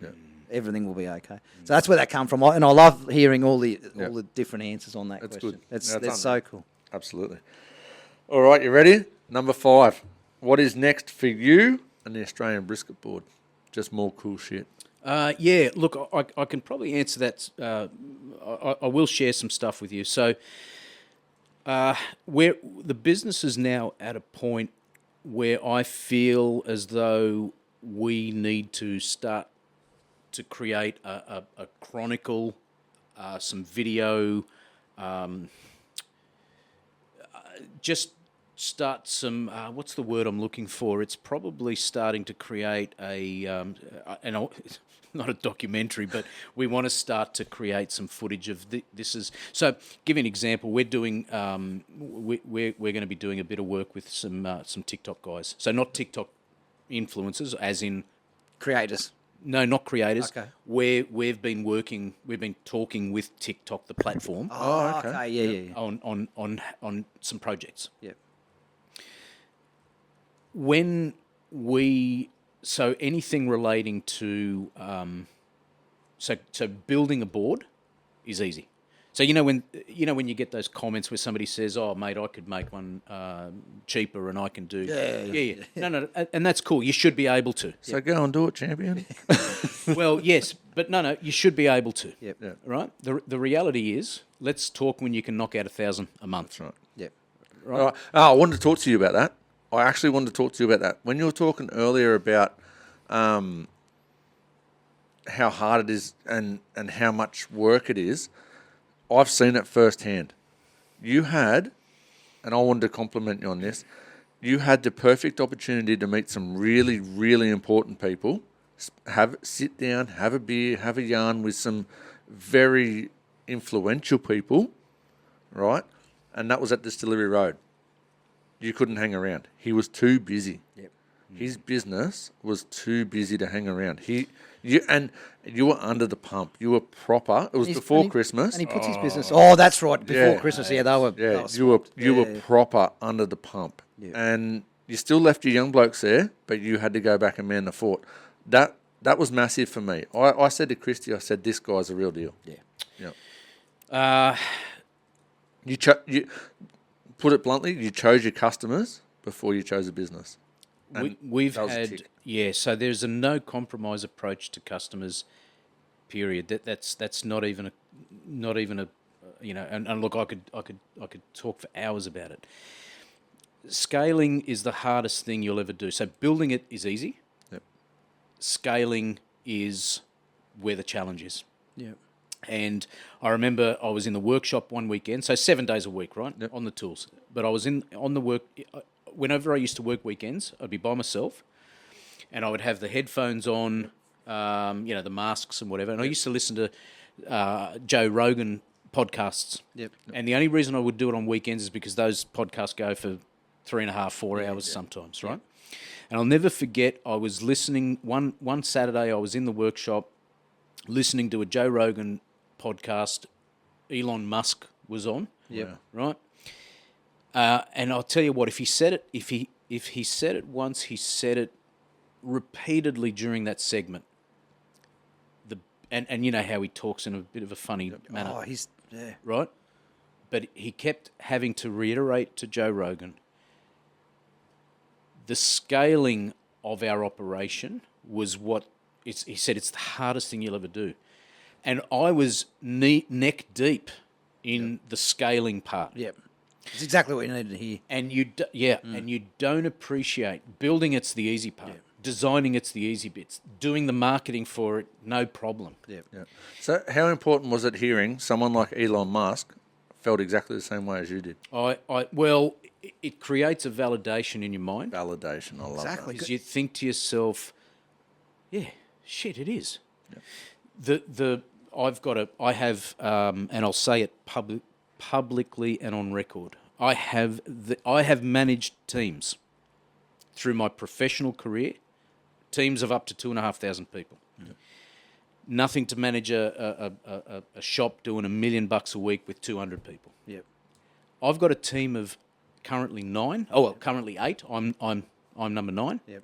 Yeah. Everything will be okay. So that's where that come from, and I love hearing all the different answers on that question. Good. It's so cool. Absolutely. All right, you ready? Number 5. What is next for you and the Australian Brisket Board? Just more cool shit. Yeah, look, I can probably answer that. I will share some stuff with you. So, where the business is now at a point where I feel as though we need to start to create a chronicle, some video, just start some, what's the word I'm looking for? It's probably starting to create not a documentary, but we want to start to create some footage of this. So, give you an example. We're doing, we're going to be doing a bit of work with some TikTok guys. So not TikTok influencers, as in Creators. No, not creators. Okay. We've been talking with TikTok, the platform. Oh, okay. Yeah. On some projects. Yep. So anything relating to so building a board is easy. So when you get those comments where somebody says, "Oh, mate, I could make one cheaper, and I can do." Yeah. No, and that's cool. You should be able to. So go and do it, champion. Well, yes, but no, you should be able to. Yep. Yeah. Right. The reality is, let's talk when you can knock out 1,000 a month. That's right. Yep. Right. I wanted to talk to you about that. I actually wanted to talk to you about that. When you were talking earlier about how hard it is and how much work it is, I've seen it firsthand. You had, and I wanted to compliment you on this, you had the perfect opportunity to meet some really, really important people, sit down, have a beer, have a yarn with some very influential people, right? And that was at Distillery Road. You couldn't hang around. He was too busy. Yep. His business was too busy to hang around. You were under the pump. You were proper. It was before Christmas. And he puts his business. Oh, that's right. Before Christmas, yeah, they were. Yeah, you were proper under the pump, and you still left your young blokes there, but you had to go back and man the fort. That was massive for me. I said to Christy, I said, this guy's a real deal. Yeah. You put it bluntly, you chose your customers before you chose a business. We've had so there's a no compromise approach to customers. Period. That's not even a and look, I could talk for hours about it. Scaling is the hardest thing you'll ever do. So building it is easy. Yep. Scaling is where the challenge is. Yep. And I remember I was in the workshop one weekend, so 7 days a week, right, on the tools. But I was on the whenever I used to work weekends, I'd be by myself, and I would have the headphones on, the masks and whatever. And I used to listen to Joe Rogan podcasts. Yep. And the only reason I would do it on weekends is because those podcasts go for 3.5, 4 hours sometimes, right? And I'll never forget, I was listening, one Saturday I was in the workshop listening to a Joe Rogan podcast. Elon Musk was on, right? And I'll tell you what, if he said it, if he said it once, he said it repeatedly during that segment. And you know how he talks in a bit of a funny manner. Oh, right? But he kept having to reiterate to Joe Rogan, the scaling of our operation was he said it's the hardest thing you'll ever do. And I was neck deep in the scaling part. Yep. It's exactly what you needed to hear. And and you don't appreciate building. It's the easy part. Yeah. Designing, it's the easy bits. Doing the marketing for it, no problem. Yep. Yeah. So how important was it hearing someone like Elon Musk felt exactly the same way as you did? Well, it creates a validation in your mind. Validation, I love Exactly. Because you think to yourself, yeah, shit, it is. Yep. I have, and I'll say it publicly and on record. I have managed teams through my professional career, teams of up to 2,500 people. Yep. Nothing to manage a shop doing $1 million a week with 200 people. Yep. I've got a team of currently 9. Currently 8. I'm number 9. Yep.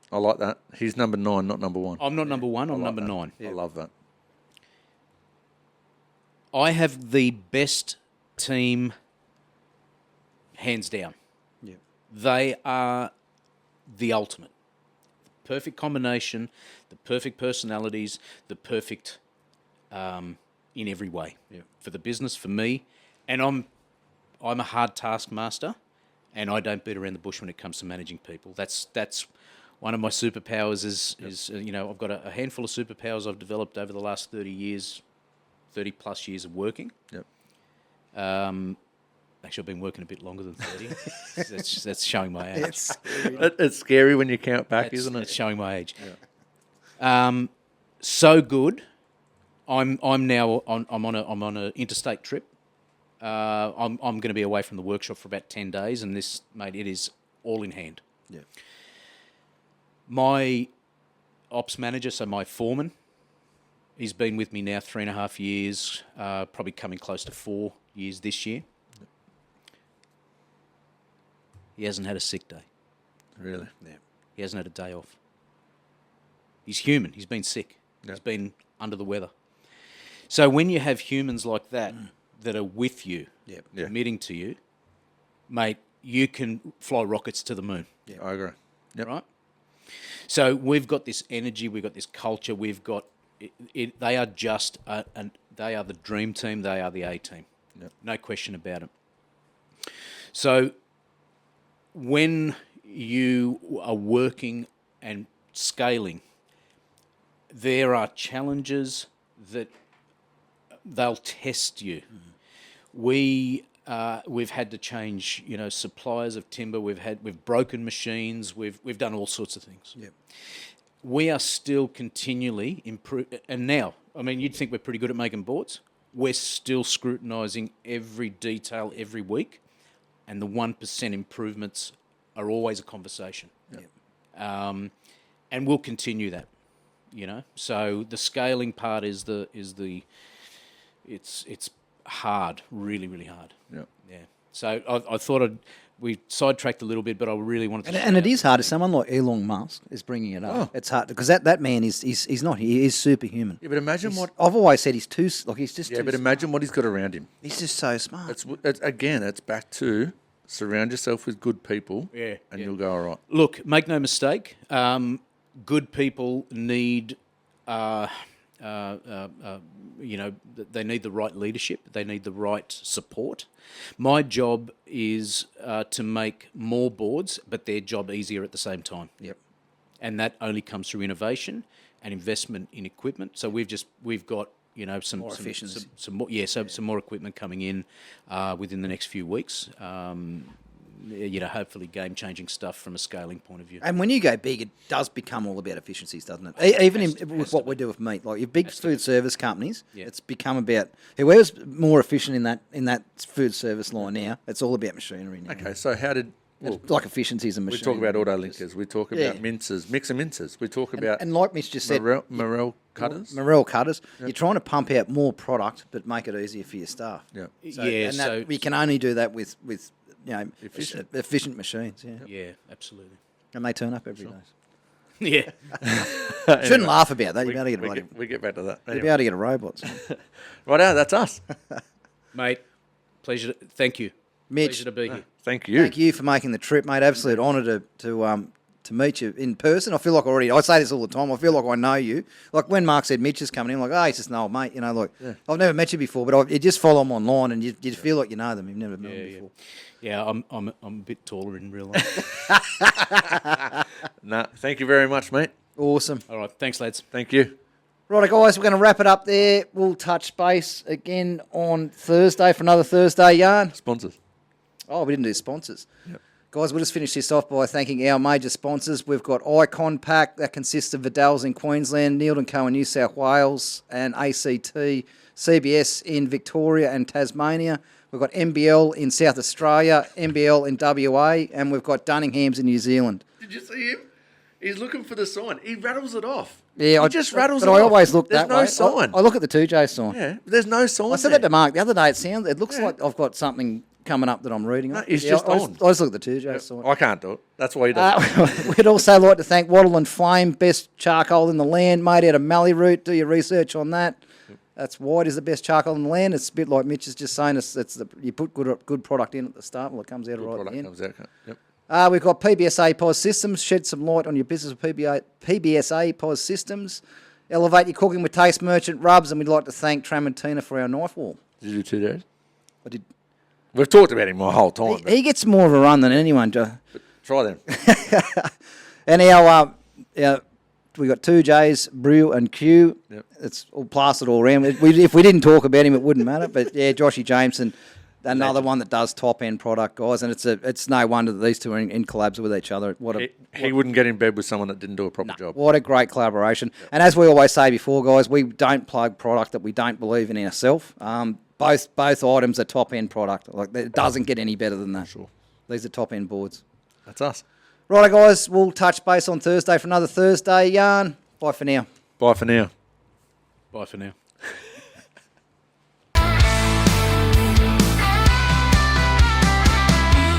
I like that. He's number 9, not number 1. I'm not number 1. I'm like number that. 9. I love that. I have the best team, hands down. Yep. They are the ultimate. Perfect combination, the perfect personalities, the perfect in every way. Yep. For the business, for me. And I'm a hard taskmaster, and I don't beat around the bush when it comes to managing people. That's one of my superpowers is I've got a handful of superpowers I've developed over the last 30 plus years of working. Yep. Actually, I've been working a bit longer than 30. that's showing my age. It's scary when you count back, isn't it? It's showing my age. Yeah. So good. I'm now on an interstate trip. I'm going to be away from the workshop for about 10 days, and this, mate, it is all in hand. Yeah. My ops manager, so my foreman, he's been with me now 3.5 years, probably coming close to 4 years this year. He hasn't had a sick day. Really? Yeah. He hasn't had a day off. He's human. He's been sick. Yep. He's been under the weather. So when you have humans like that that are with you, committing to you, mate, you can fly rockets to the moon. Yeah, I agree. Yep. Right? So we've got this energy, we've got this culture, we've got they are just they are the dream team, they are the A team. Yep. No question about it. So when you are working and scaling, there are challenges that they'll test you. Mm-hmm. We've had to change, suppliers of timber. We've broken machines. We've done all sorts of things. Yep. We are still continually improving. And now, I mean, you'd think we're pretty good at making boards. We're still scrutinising every detail every week, and the 1% improvements are always a conversation. Yep. And we'll continue that. So the scaling part is it's hard, really, really hard. Yeah. Yeah. So I thought we sidetracked a little bit, but I really wanted to. And it is hard. If someone like Elon Musk is bringing it up, it's hard because that man he's not. He is superhuman. Yeah, but imagine I've always said he's too he's just. Yeah, too but imagine what he's got around him. He's just so smart. It's back to surround yourself with good people. Yeah, and you'll go all right. Look, make no mistake. Good people need. They need the right leadership. They need the right support. My job is to make more boards, but their job easier at the same time. Yep. And that only comes through innovation and investment in equipment. So we've got some more efficiency. Some more equipment coming in within the next few weeks. hopefully game-changing stuff from a scaling point of view. And when you go big, it does become all about efficiencies, doesn't it? Even with what we do with meat, like your big food service companies, it's become about whoever's more efficient in that food service line now. It's all about machinery now. Okay, so how did... like efficiencies and we machinery. talk about auto linkers. We talk about mincers, mixer mincers. We talk about... And like Mitch just said... Morel cutters. Morel cutters. You're trying to pump out more product, but make it easier for your staff. Yeah. So we can only do that with efficient machines. Yeah. Yeah, absolutely. And they turn up every day. Yeah. Shouldn't laugh about that. You'd be able to get we get back to that. You'd be able to get a robot. Right out, that's us. Mate, pleasure. Thank you. Mitch, pleasure to be here. Thank you. Thank you for making the trip, mate. Absolute honour to meet you in person. I feel like I say this all the time. I feel like I know you. Like when Mark said Mitch is coming in, I'm like, oh, he's just an old mate. You know, like I've never met you before, but you just follow them online and you feel like you know them. You've never met them before. Yeah, I'm a bit taller in real life. Thank you very much, mate. Awesome. All right, thanks, lads. Thank you. Right, guys, we're going to wrap it up there. We'll touch base again on Thursday for another Thursday yarn. Sponsors. Oh, we didn't do sponsors. Yep. Guys, we'll just finish this off by thanking our major sponsors. We've got Icon Pack, that consists of Vidal's in Queensland, Neilton Co in New South Wales, and ACT, CBS in Victoria and Tasmania. We've got MBL in South Australia, MBL in WA, and we've got Dunningham's in New Zealand. Did you see him? He's looking for the sign. He rattles it off. Yeah, he just rattles it off. But I always look There's that way. There's no sign. I look at the 2J sign. Yeah, there's no sign. I said that to Mark the other day. It looks like I've got something coming up that I'm reading. No, it's just on. I just look at the 2J sign. I can't do it. That's why he does it. We'd also like to thank Wattle and Flame, best charcoal in the land, made out of mallee root. Do your research on that. That's white is the best charcoal in the land. It's a bit like Mitch is just saying. You put good product in at the start, well, it comes out right at the end. Comes out. Yep. We've got PBSA POS Systems. Shed some light on your business with PBSA POS Systems. Elevate your cooking with Taste Merchant Rubs, and we'd like to thank Tramontina for our knife wall. Did you do 2 days? I did. We've talked about him the whole time. He gets more of a run than anyone, Joe. Try them. And we got 2Js, Brew and Q. Yep. It's all plastered all around. If we didn't talk about him, it wouldn't matter. But yeah, Joshy Jameson, another one that does top end product, guys. And it's no wonder that these two are in collabs with each other. He wouldn't get in bed with someone that didn't do a proper job. What a great collaboration. Yep. And as we always say before, guys, we don't plug product that we don't believe in ourselves. Both items are top end product. Like it doesn't get any better than that. Sure. These are top end boards. That's us. Right, guys, we'll touch base on Thursday for another Thursday yarn. Bye for now. Bye for now. Bye for now.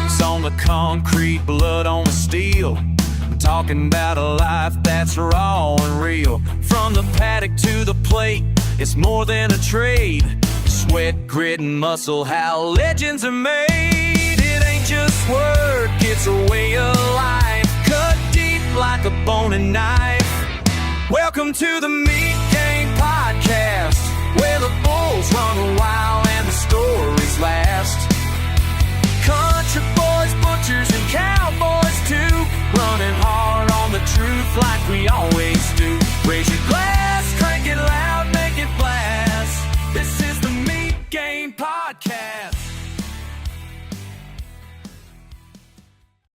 It's on the concrete, blood on the steel. I'm talking about a life that's raw and real. From the paddock to the plate, it's more than a trade. Sweat, grit, and muscle, how legends are made. It ain't just work, it's a way of life. Cut deep like a bone and knife. Welcome to the Meat Game Podcast, where the bulls run wild and the stories last. Country boys, butchers, and cowboys too, running hard on the truth like we always